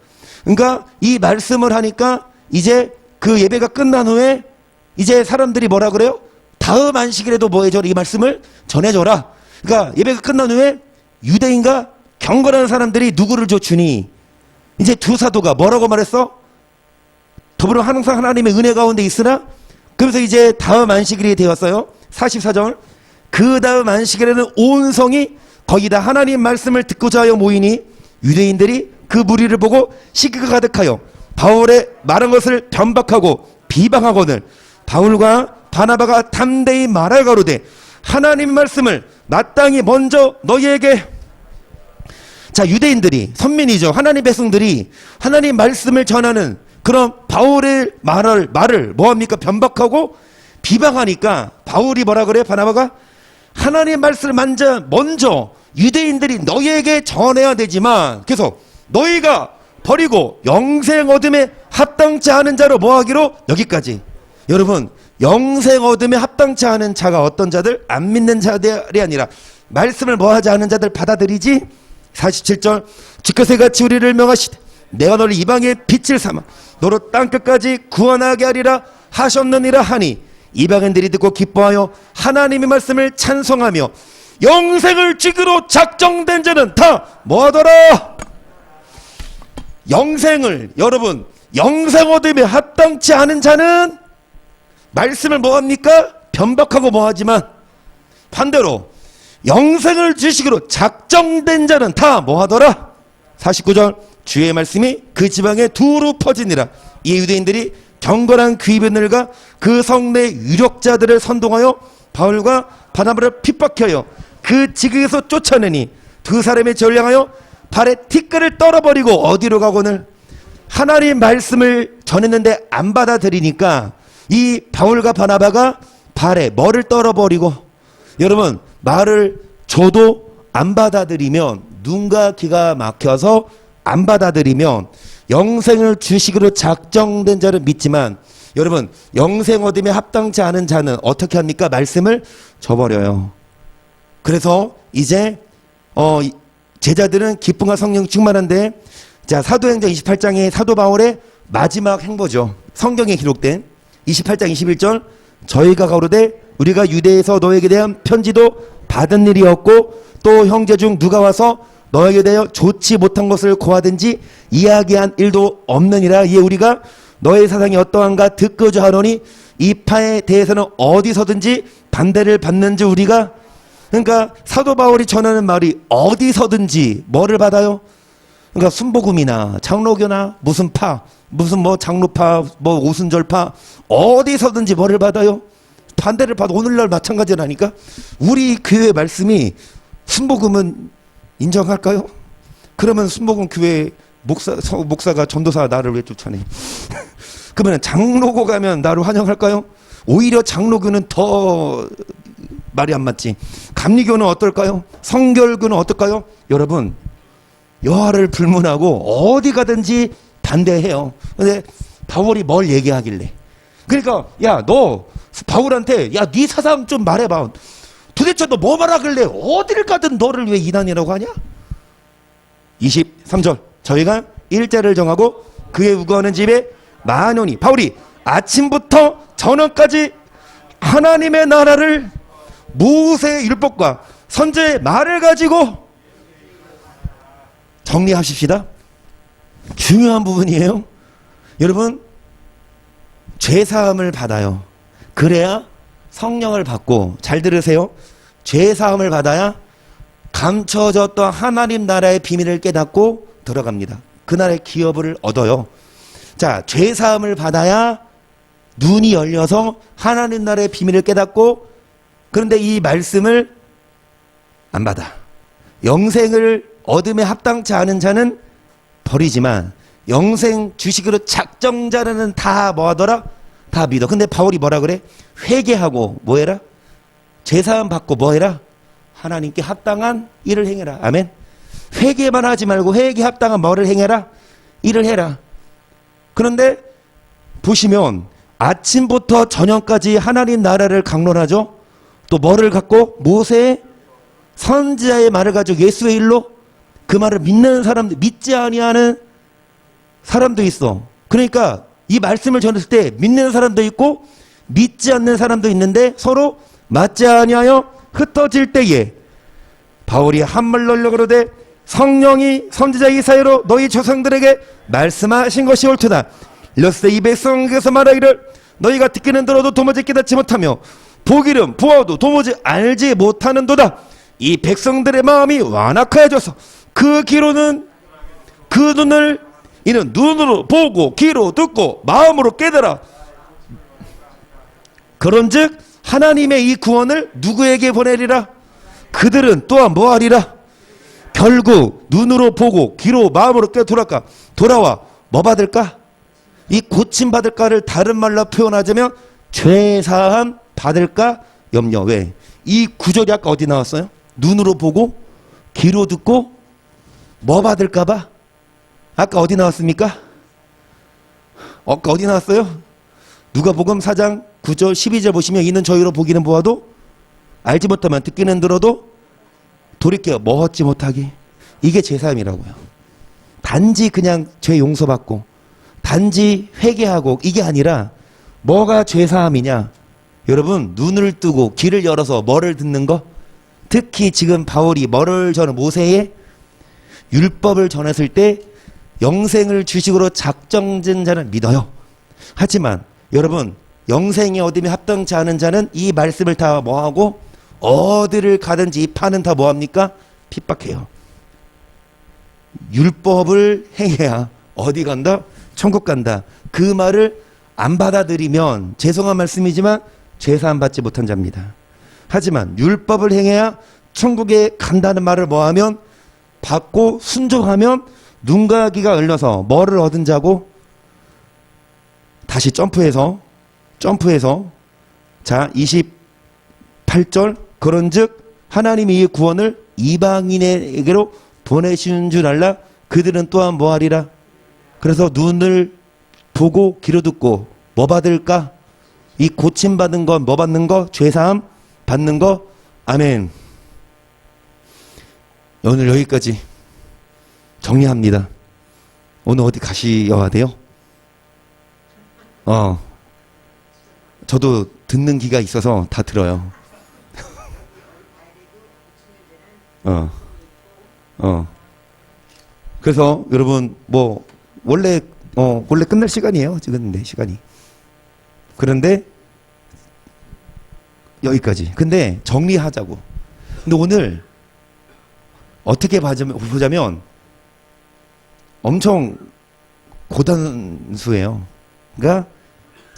그러니까 이 말씀을 하니까 이제 그 예배가 끝난 후에 이제 사람들이 뭐라 그래요? 다음 안식일에도 뭐 해줘라? 이 말씀을 전해줘라. 그러니까 예배가 끝난 후에 유대인과 경건한 사람들이 누구를 좇으니 이제 두 사도가 뭐라고 말했어? 더불어 항상 하나님의 은혜 가운데 있으나. 그래서 이제 다음 안식일이 되었어요. 44절. 그 다음 안식일에는 온 성이 거의 다 하나님 말씀을 듣고자 하여 모이니 유대인들이 그 무리를 보고 시기가 가득하여 바울의 말한 것을 변박하고 비방하거늘 바울과 바나바가 담대히 말할 가로되 하나님 말씀을 마땅히 먼저 너희에게. 자, 유대인들이 선민이죠. 하나님 백성들이 하나님 말씀을 전하는 그런 바울의 말을 뭐합니까? 변박하고 비방하니까 바울이 뭐라 그래? 바나바가 하나님 말씀을 먼저 유대인들이 너희에게 전해야 되지만 계속 너희가 버리고 영생 얻음에 합당치 않은 자로 뭐하기로 여기까지. 여러분 영생 얻음에 합당치 않은 자가 어떤 자들? 안 믿는 자들이 아니라 말씀을 뭐하지 않은 자들 받아들이지. 47절. 주께서 같이 우리를 명하시되 내가 너를 이방의 빛을 삼아 너로 땅끝까지 구원하게 하리라 하셨느니라 하니 이방인들이 듣고 기뻐하여 하나님의 말씀을 찬송하며 영생을 주기로 작정된 자는 다 뭐하더라? 영생을, 여러분 영생 얻음에 합당치 않은 자는 말씀을 뭐합니까? 변박하고 뭐하지만 반대로 영생을 주시기로 작정된 자는 다 뭐하더라? 49절. 주의 말씀이 그 지방에 두루 퍼지니라. 이 유대인들이 경건한 귀변들과 그 성내 유력자들을 선동하여 바울과 바나바를 핍박하여 그 지극에서 쫓아내니 두 사람이 전령하여 발에 티끌을 떨어버리고 어디로 가거늘 하나님 말씀을 전했는데 안 받아들이니까 이 바울과 바나바가 발에 뭐를 떨어버리고, 여러분 말을 줘도 안 받아들이면, 눈과 귀가 막혀서 안 받아들이면 영생을 주식으로 작정된 자를 믿지만, 여러분 영생 얻음에 합당치 않은 자는 어떻게 합니까? 말씀을 저버려요. 그래서 이제 제자들은 기쁨과 성령 충만한데, 자 사도행전 28장의 사도 바울의 마지막 행보죠. 성경에 기록된 28장 21절, 저희가 가로되 우리가 유대에서 너에게 대한 편지도 받은 일이 없고 또 형제 중 누가 와서 너에게 대하여 좋지 못한 것을 고하든지 이야기한 일도 없느니라. 이에 우리가 너의 사상이 어떠한가 듣고자 하노니 이 파에 대해서는 어디서든지 반대를 받는지 우리가, 그러니까 사도 바울이 전하는 말이 어디서든지 뭐를 받아요? 그러니까 순복음이나 장로교나 무슨 파, 무슨 뭐 장로파, 뭐 오순절파, 어디서든지 뭐를 받아요? 반대를 받아. 오늘날 마찬가지라니까. 우리 교회 말씀이 순복음은 인정할까요? 그러면 순복음 교회 목사가 전도사 나를 왜 쫓아내? 그러면 장로교 가면 나를 환영할까요? 오히려 장로교는 더 말이 안 맞지. 감리교는 어떨까요? 성결교는 어떨까요? 여러분 여하를 불문하고 어디 가든지 반대해요. 근데 바울이 뭘 얘기하길래? 그러니까 야 너 바울한테 야 네 사상 좀 말해봐. 도대체 너 뭐 말하길래 어디를 가든 너를 왜 이단이라고 하냐? 23절, 저희가 일자를 정하고 그의 우거하는 집에 만원이, 바울이 아침부터 저녁까지 하나님의 나라를 모세의 율법과 선지의 말을 가지고, 정리하십시다. 중요한 부분이에요. 여러분 죄사함을 받아요. 그래야 성령을 받고, 잘 들으세요. 죄사함을 받아야 감춰졌던 하나님 나라의 비밀을 깨닫고 들어갑니다. 그 나라의 기업을 얻어요. 자, 죄사함을 받아야 눈이 열려서 하나님 나라의 비밀을 깨닫고, 그런데 이 말씀을 안 받아. 영생을 얻음에 합당치 않은 자는 버리지만 영생 주식으로 작정자라는 다 뭐하더라? 다 믿어. 근데 바울이 뭐라 그래? 회개하고 뭐해라? 제사함 받고 뭐해라? 하나님께 합당한 일을 행해라. 아멘. 회개만 하지 말고 회개 합당한 뭐를 행해라? 일을 해라. 그런데 보시면 아침부터 저녁까지 하나님 나라를 강론하죠. 또 뭐를 갖고? 모세의 선지자의 말을 가지고 예수의 일로 그 말을 믿는 사람들, 믿지 아니하는 사람도 있어. 그러니까 이 말씀을 전했을 때 믿는 사람도 있고 믿지 않는 사람도 있는데 서로 맞지 아니하여 흩어질 때에 바울이 한말 널려 그러되 성령이 선지자 이사야로 너희 조상들에게 말씀하신 것이 옳도다. 일러스되 이 백성에게서 말하기를 너희가 듣기는 들어도 도무지 깨닫지 못하며 보기는 보아도 도무지 알지 못하는도다. 이 백성들의 마음이 완악하여져서 그 귀로는, 그 눈을 이는 눈으로 보고 귀로 듣고 마음으로 깨달아. 그런즉 하나님의 이 구원을 누구에게 보내리라? 그들은 또한 뭐하리라? 결국 눈으로 보고 귀로 마음으로 깨달을까? 돌아와 뭐 받을까? 이 고침 받을까를 다른 말로 표현하자면 죄사함 받을까 염려. 왜? 이 구절이 아까 어디 나왔어요? 눈으로 보고 귀로 듣고 뭐 받을까 봐? 아까 어디 나왔습니까? 아까 어디 나왔어요? 누가복음 4장 9절 12절 보시면 이는 저희로 보기는 보아도 알지 못하면 듣기는 들어도 돌이켜 뭐 얻지 못하게. 이게 제사함이라고요. 단지 그냥 죄 용서받고 단지 회개하고 이게 아니라 뭐가 죄사함이냐? 여러분 눈을 뜨고 귀를 열어서 뭐를 듣는 거? 특히 지금 바울이 뭐를 전해? 모세의 율법을 전했을 때 영생을 주식으로 작정된 자는 믿어요. 하지만 여러분 영생의 얻음에 합당치 않은 자는 이 말씀을 다 뭐하고 어디를 가든지 이 파는 다 뭐합니까? 핍박해요. 율법을 행해야 어디 간다? 천국 간다. 그 말을 안 받아들이면 죄송한 말씀이지만 죄사함 받지 못한 자입니다. 하지만 율법을 행해야 천국에 간다는 말을 뭐하면 받고 순종하면 눈과 귀가 열려서 뭐를 얻은 자고 다시 점프해서 자 28절 그런즉 하나님이 이 구원을 이방인에게로 보내신 줄 알라 그들은 또한 뭐하리라. 그래서 눈을 보고 귀로 듣고 뭐 받을까? 이 고침받은 거 뭐 받는 거? 죄사함 받는 거. 아멘. 오늘 여기까지 정리합니다. 오늘 어디 가셔야 돼요? 저도 듣는 귀가 있어서 다 들어요. 그래서 여러분 뭐 원래 끝날 시간이에요. 지금 내 시간이. 그런데 여기까지. 근데 정리하자고. 근데 오늘 어떻게 보자면 엄청 고단수예요. 그러니까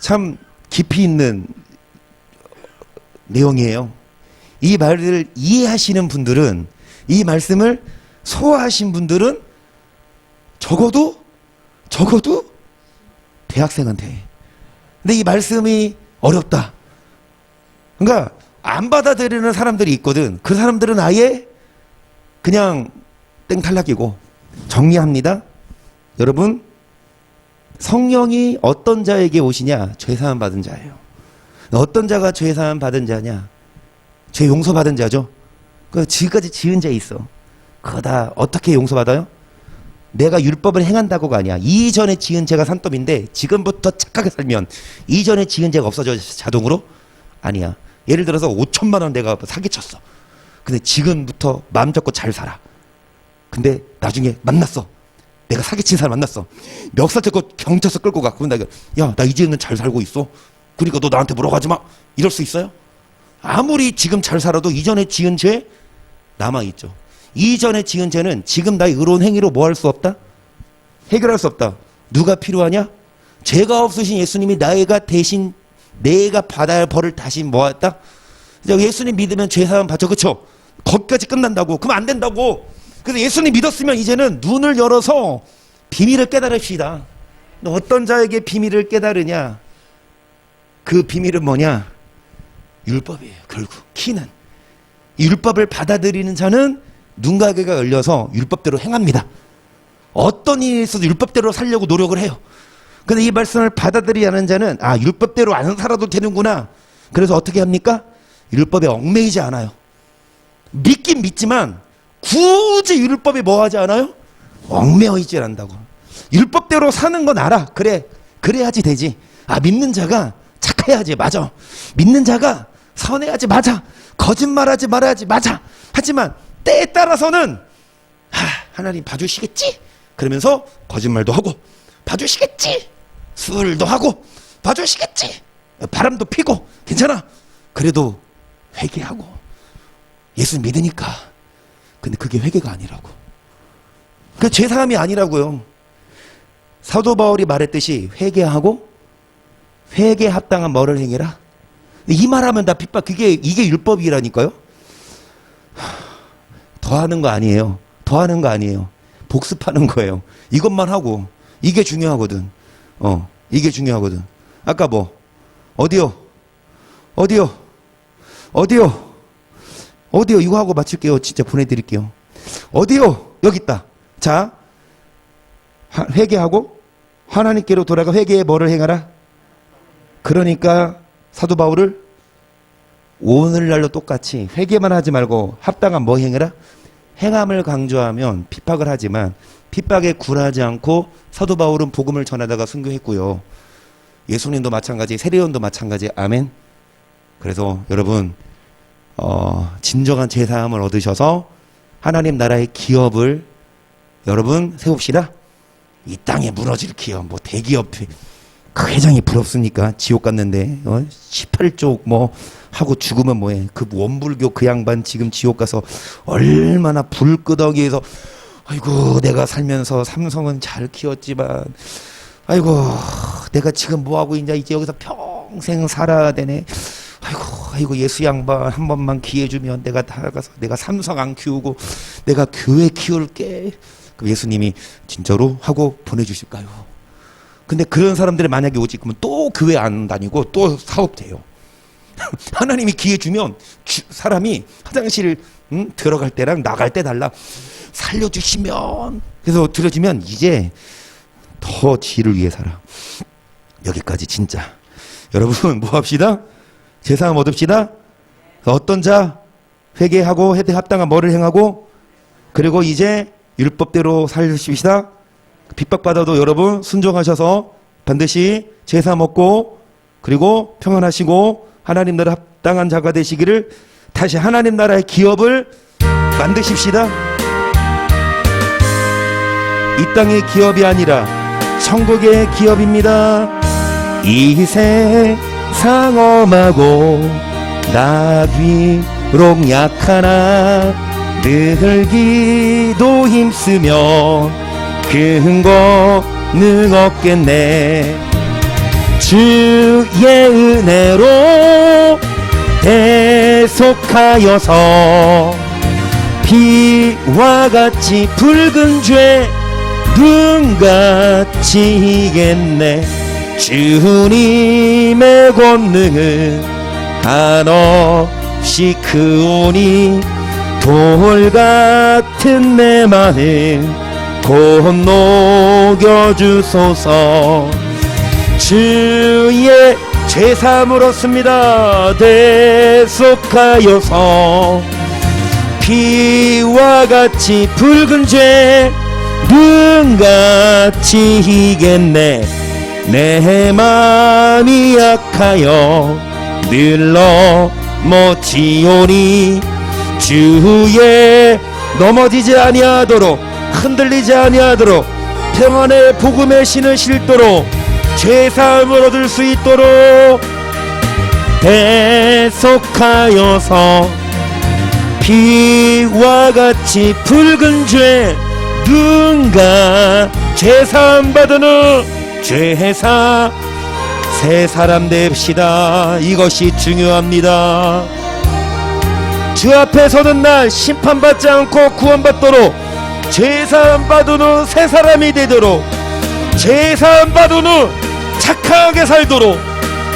참 깊이 있는 내용이에요. 이 말을 이해하시는 분들은, 이 말씀을 소화하신 분들은 적어도 대학생한테. 근데 이 말씀이 어렵다. 그러니까 안 받아들이는 사람들이 있거든. 그 사람들은 아예 그냥 땡탈락이고. 정리합니다. 여러분, 성령이 어떤 자에게 오시냐? 죄사함 받은 자예요. 어떤 자가 죄사함 받은 자냐? 죄 용서 받은 자죠. 그 지금까지 지은 죄 있어. 그거 다 어떻게 용서받아요? 내가 율법을 행한다고가 아니야. 이전에 지은 죄가 산더미인데 지금부터 착하게 살면 이전에 지은 죄가 없어져 자동으로? 아니야. 예를 들어서 5천만 원 내가 사기쳤어. 근데 지금부터 마음 잡고 잘 살아. 근데 나중에 만났어. 내가 사기친 사람 만났어. 멱살 잡고 경찰서 끌고 가. 그럼 내가 야, 나 이제는 잘 살고 있어. 그러니까 너 나한테 뭐라고 하지 마. 이럴 수 있어요? 아무리 지금 잘 살아도 이전에 지은 죄 남아있죠. 이전에 지은 죄는 지금 나의 의로운 행위로 뭐 할 수 없다? 해결할 수 없다. 누가 필요하냐? 죄가 없으신 예수님이 나이가 대신 내가 받아야 할 벌을 다시 모았다? 예수님 믿으면 죄사함 받죠. 그쵸? 거기까지 끝난다고. 그럼 안 된다고. 그래서 예수님 믿었으면 이제는 눈을 열어서 비밀을 깨달읍시다. 어떤 자에게 비밀을 깨달으냐? 그 비밀은 뭐냐? 율법이에요. 결국 키는 율법을 받아들이는 자는 눈과 귀가 열려서 율법대로 행합니다. 어떤 일이 있어도 율법대로 살려고 노력을 해요. 근데 이 말씀을 받아들이지 않은 자는 율법대로 안 살아도 되는구나. 그래서 어떻게 합니까? 율법에 얽매이지 않아요. 믿긴 믿지만 굳이 율법에 뭐 하지 않아요? 얽매여 있지 않는다고. 율법대로 사는 건 알아. 그래야지 되지. 믿는 자가 착해야지. 맞아. 믿는 자가 선해야지. 맞아. 거짓말하지 말아야지. 맞아. 하지만 때에 따라서는 하나님 봐주시겠지? 그러면서 거짓말도 하고 봐주시겠지? 술도 하고 봐주시겠지? 바람도 피고 괜찮아. 그래도 회개하고 예수 믿으니까. 근데 그게 회개가 아니라고. 그 죄사함이 아니라고요. 사도 바울이 말했듯이 회개하고 회개 합당한 뭐를 행해라. 이 말하면 다 핍박. 이게 율법이라니까요. 더하는 거 아니에요. 더하는 거 아니에요. 복습하는 거예요. 이것만 하고. 이게 중요하거든. 이게 중요하거든. 아까 뭐 어디요? 이거 하고 마칠게요. 진짜 보내드릴게요. 어디요? 여기 있다. 자, 회개하고 하나님께로 돌아가 회개에 뭐를 행하라? 그러니까 사도 바울을 오늘날로 똑같이 회개만 하지 말고 합당한 뭐 행해라? 행함을 강조하면 핍박을 하지만 핍박에 굴하지 않고 사도 바울은 복음을 전하다가 순교했고요. 예수님도 마찬가지, 세례요한도 마찬가지. 아멘. 그래서 여러분 진정한 제사함을 얻으셔서 하나님 나라의 기업을 여러분 세웁시다. 이 땅에 무너질 기업, 뭐 대기업이 그 회장이 부럽습니까? 지옥 갔는데 18쪽 뭐 하고 죽으면 뭐해. 그 원불교 그 양반 지금 지옥 가서 얼마나 불끄덩이에서 아이고 내가 살면서 삼성은 잘 키웠지만 아이고 내가 지금 뭐 하고 있냐, 이제 여기서 평생 살아야 되네. 아이고 예수 양반 한 번만 기회 주면 내가 나가서 내가 삼성 안 키우고 내가 교회 키울게. 그럼 예수님이 진짜로 하고 보내주실까요? 근데 그런 사람들이 만약에 오지, 그러면 또 교회 안 다니고 또 사업돼요. 하나님이 기회 주면 사람이 화장실 들어갈 때랑 나갈 때 달라. 살려주시면, 그래서 들어지면 이제 더 지를 위해 살아. 여기까지 진짜. 여러분 뭐 합시다? 제사함 얻읍시다. 어떤 자? 회개하고 회개 합당한 뭐를 행하고, 그리고 이제 율법대로 살십시다. 핍박받아도 여러분 순종하셔서 반드시 제사 먹고 그리고 평안하시고 하나님 나라 합당한 자가 되시기를, 다시 하나님 나라의 기업을 만드십시다. 이 땅의 기업이 아니라 천국의 기업입니다. 이 세상 엄하고 나 비록 약하나 늘 기도 힘쓰며 근거는 없겠네. 주의 은혜로 대속하여서 비와 같이 붉은 죄 눈같이 이겠네. 주님의 권능은 한없이 크오니 돌같은 내 마음 곧 녹여주소서. 주의 죄사함을 얻습니다. 대속하여서 피와 같이 붉은 죄 눈같이 이겠네. 내 마음이 약하여 늘 넘어지오니 주의 넘어지지 아니하도록 흔들리지 아니하도록 평안의 복음의 신을 실도록 죄사함을 얻을 수 있도록 대속하여서 피와 같이 붉은 죄 눈과 죄사함 받으는 죄사 새 사람 됩시다. 이것이 중요합니다. 주 앞에 서는 날 심판받지 않고 구원받도록 죄사함 받은 후 새 사람이 되도록, 죄사함 받은 후 착하게 살도록,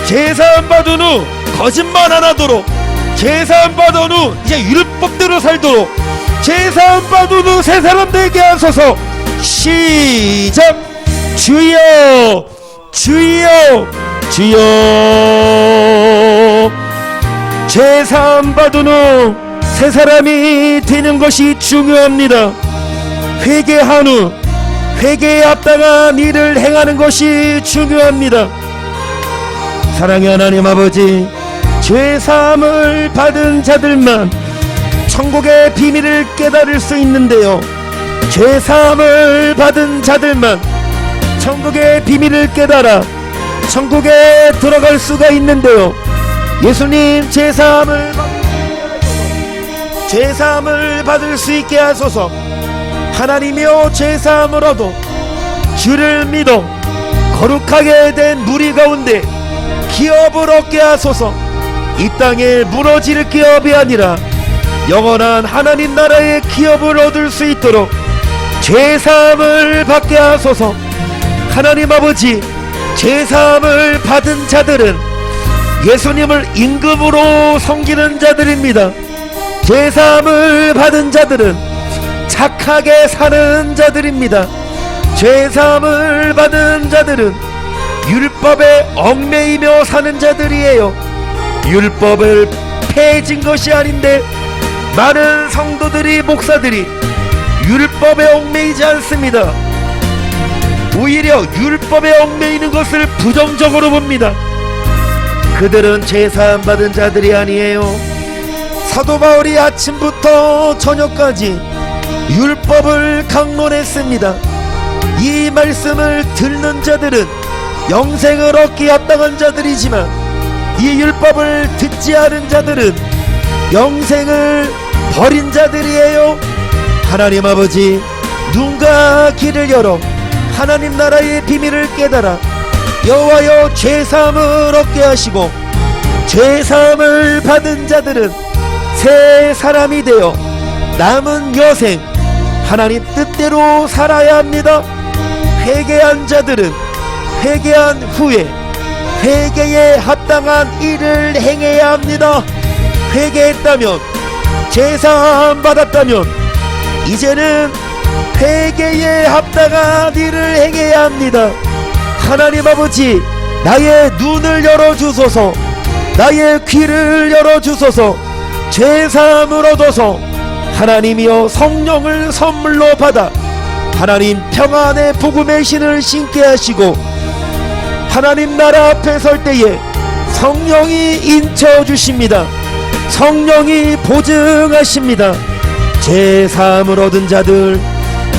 죄사함 받은 후 거짓말 안 하도록, 죄사함 받은 후 이제 율법대로 살도록, 죄사함 받은 후 새 사람 되게 하소서. 시작. 주여 주여 주여. 죄사함 받은 후 새 사람이 되는 것이 중요합니다. 회개한 후 회개에 합당한 일을 행하는 것이 중요합니다. 사랑의 하나님 아버지, 죄사함을 받은 자들만 천국의 비밀을 깨달을 수 있는데요, 죄사함을 받은 자들만 천국의 비밀을 깨달아 천국에 들어갈 수가 있는데요, 예수님 죄사함을 받을 수 있게 하소서. 하나님이여, 죄사함을 얻어 주를 믿어 거룩하게 된 무리 가운데 기업을 얻게 하소서. 이 땅에 무너질 기업이 아니라 영원한 하나님 나라의 기업을 얻을 수 있도록 죄사함을 받게 하소서. 하나님 아버지, 죄사함을 받은 자들은 예수님을 임금으로 섬기는 자들입니다. 죄사함을 받은 자들은 착하게 사는 자들입니다. 죄사함을 받은 자들은 율법에 얽매이며 사는 자들이에요. 율법을 폐해진 것이 아닌데 많은 성도들이, 목사들이 율법에 얽매이지 않습니다. 오히려 율법에 얽매이는 것을 부정적으로 봅니다. 그들은 죄사함 받은 자들이 아니에요. 사도 바울이 아침부터 저녁까지 율법을 강론했습니다. 이 말씀을 듣는 자들은 영생을 얻기 합당한 자들이지만 이 율법을 듣지 않은 자들은 영생을 버린 자들이에요. 하나님 아버지, 눈과 귀를 열어 하나님 나라의 비밀을 깨달아 여호와여 죄사함을 얻게 하시고 죄사함을 받은 자들은 새 사람이 되어 남은 여생 하나님 뜻대로 살아야 합니다. 회개한 자들은 회개한 후에 회개에 합당한 일을 행해야 합니다. 회개했다면 죄사함 받았다면 이제는 회개에 합당한 일을 행해야 합니다. 하나님 아버지, 나의 눈을 열어주소서, 나의 귀를 열어주소서, 죄사함을 얻어서 하나님이여 성령을 선물로 받아 하나님 평안의 복음의 신을 신게 하시고 하나님 나라 앞에 설 때에 성령이 인쳐주십니다. 성령이 보증하십니다. 죄사함을 얻은 자들,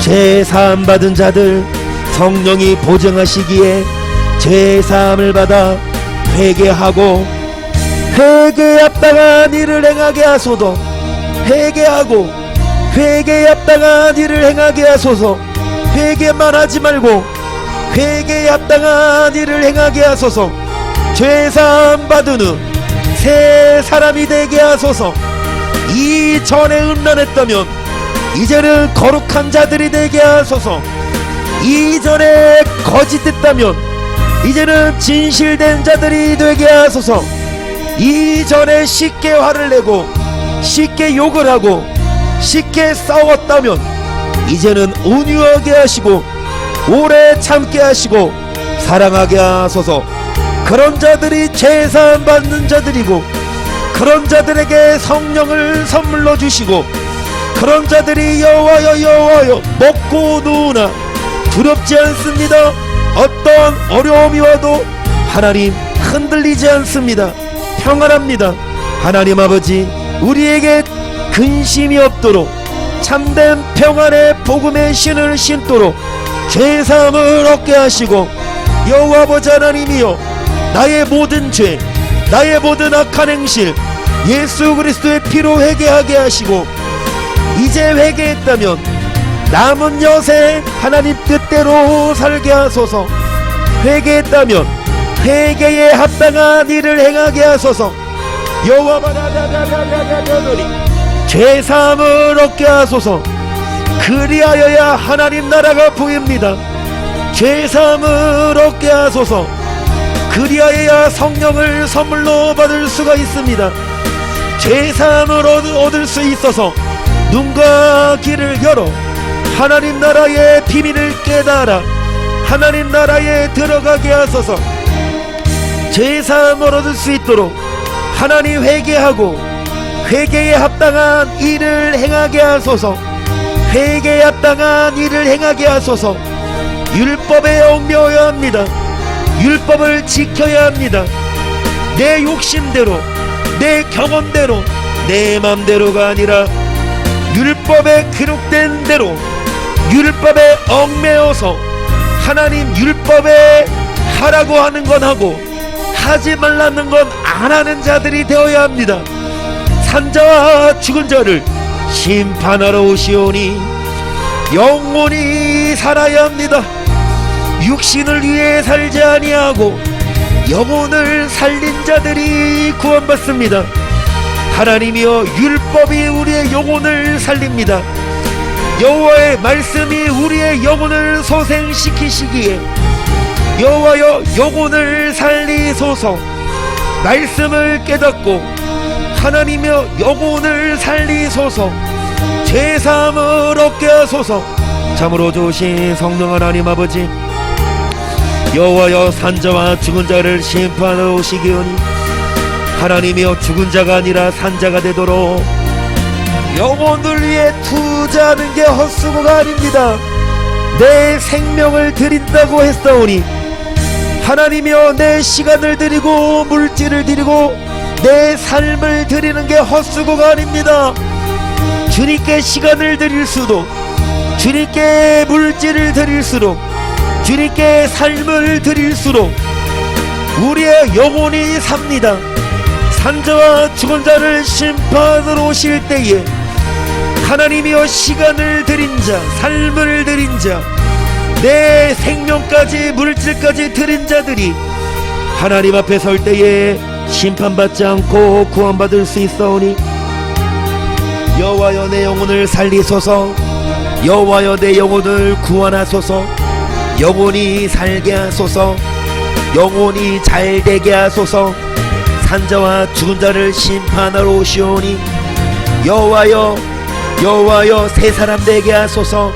죄사함 받은 자들 성령이 보증하시기에 죄사함을 받아 회개하고 회개에 합당한 일을 행하게 하소서. 회개하고 회개에 합당한 일을 행하게 하소서. 회개만 하지 말고 회개에 합당한 일을 행하게 하소서. 죄사함 받은 후 새 사람이 되게 하소서. 이전에 음란했다면 이제는 거룩한 자들이 되게 하소서. 이전에 거짓했다면 이제는 진실된 자들이 되게 하소서. 이전에 쉽게 화를 내고 쉽게 욕을 하고 쉽게 싸웠다면 이제는 온유하게 하시고 오래 참게 하시고 사랑하게 하소서. 그런 자들이 죄사함 받는 자들이고 그런 자들에게 성령을 선물로 주시고 그런 자들이 여호와여 여호와여 먹고 누우나 두렵지 않습니다. 어떤 어려움이 와도 하나님 흔들리지 않습니다. 평안합니다. 하나님 아버지, 우리에게 근심이 없도록 참된 평안의 복음의 신을 신도록 죄사함을 얻게 하시고 여호와 아버지 하나님이여 나의 모든 죄, 나의 모든 악한 행실 예수 그리스도의 피로 회개하게 하시고 이제 회개했다면 남은 여생 하나님 뜻대로 살게 하소서. 회개했다면 회개에 합당한 일을 행하게 하소서. 여호와 바다다다다다다다리 죄사함을 얻게 하소서. 그리하여야 하나님 나라가 보입니다. 죄사함을 얻게 하소서. 그리하여야 성령을 선물로 받을 수가 있습니다. 죄사함을 얻을 수 있어서 눈과 귀를 열어 하나님 나라의 비밀을 깨달아 하나님 나라에 들어가게 하소서. 죄사함을 얻을 수 있도록 하나님 회개하고 회개에 합당한 일을 행하게 하소서. 회개에 합당한 일을 행하게 하소서. 율법에 얽매여야 합니다. 율법을 지켜야 합니다. 내 욕심대로 내 경험대로 내 맘대로가 아니라 율법에 기록된 대로 율법에 얽매여서 하나님 율법에 하라고 하는 건 하고 하지 말라는 건 안 하는 자들이 되어야 합니다. 산자와 죽은 자를 심판하러 오시오니 영원히 살아야 합니다. 육신을 위해 살지 아니하고 영혼을 살린 자들이 구원받습니다. 하나님이여 율법이 우리의 영혼을 살립니다. 여호와의 말씀이 우리의 영혼을 소생시키시기에 여호와여 영혼을 살리소서. 말씀을 깨닫고 하나님이여 영혼을 살리소서. 죄사함을 얻게 하소서. 참으로 좋으신 성령 하나님 아버지, 여호와여 산자와 죽은 자를 심판하러 오시기오니 하나님이여 죽은 자가 아니라 산자가 되도록 영혼을 위해 투자하는 게 헛수고가 아닙니다. 내 생명을 드린다고 했사오니 하나님이여 내 시간을 드리고 물질을 드리고 내 삶을 드리는 게 헛수고가 아닙니다. 주님께 시간을 드릴 수도 주님께 물질을 드릴수록 주님께 삶을 드릴수록 우리의 영혼이 삽니다. 산자와 죽은 자를 심판으로 오실 때에 하나님이여 시간을 드린 자 삶을 드린 자 내 생명까지 물질까지 드린 자들이 하나님 앞에 설 때에 심판받지 않고 구원받을 수 있사오니 여호와여 내 영혼을 살리소서. 여호와여 내 영혼을 구원하소서. 영혼이 살게 하소서. 영혼이 잘되게 하소서. 산자와 죽은 자를 심판하러 오시오니 여호와여 여호와여 새 사람 되게 하소서.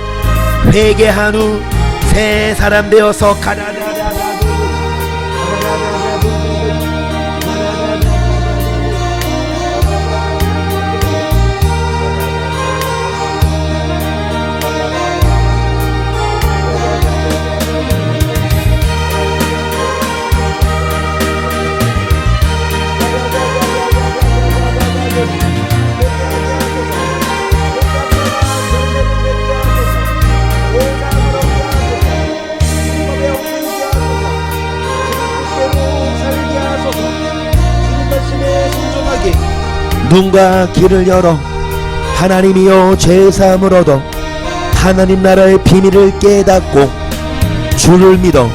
회개한 후 새 사람 되어서 눈과 귀를 열어 하나님이여 죄사함을 얻어 하나님 나라의 비밀을 깨닫고 주를 믿어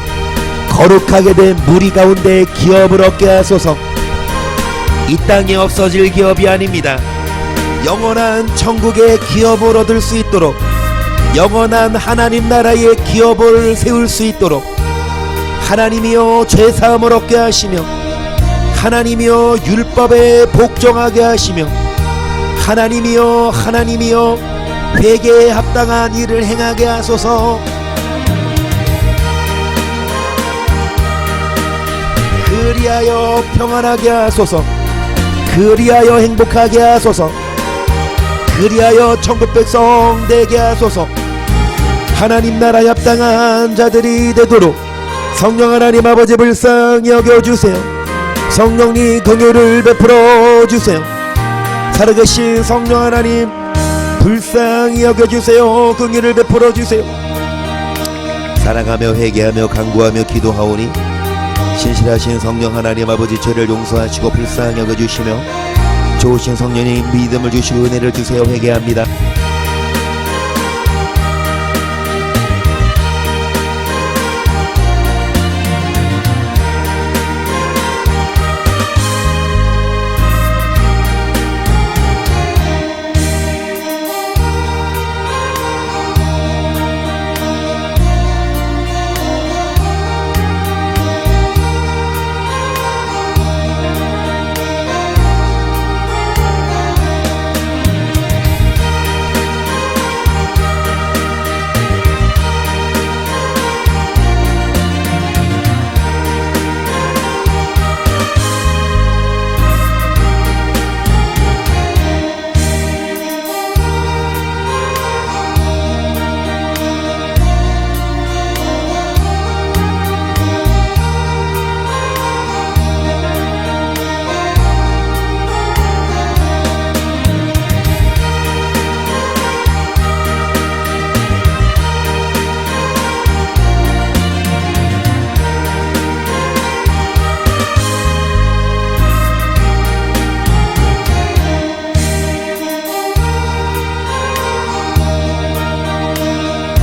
거룩하게 된 무리 가운데 기업을 얻게 하소서. 이 땅에 없어질 기업이 아닙니다. 영원한 천국의 기업을 얻을 수 있도록 영원한 하나님 나라의 기업을 세울 수 있도록 하나님이여 죄사함을 얻게 하시며 하나님이여 율법에 복종하게 하시며 하나님이여 회개에 합당한 일을 행하게 하소서. 그리하여 평안하게 하소서. 그리하여 행복하게 하소서. 그리하여 천국 백성 되게 하소서. 하나님 나라에 합당한 자들이 되도록 성령 하나님 아버지 불쌍히 여겨주세요. 성령님 긍휼을 베풀어 주세요. 살아계신 성령 하나님 불쌍히 여겨주세요. 긍휼을 베풀어 주세요. 사랑하며 회개하며 간구하며 기도하오니 신실하신 성령 하나님 아버지 죄를 용서하시고 불쌍히 여겨주시며 좋으신 성령님 믿음을 주시고 은혜를 주세요. 회개합니다.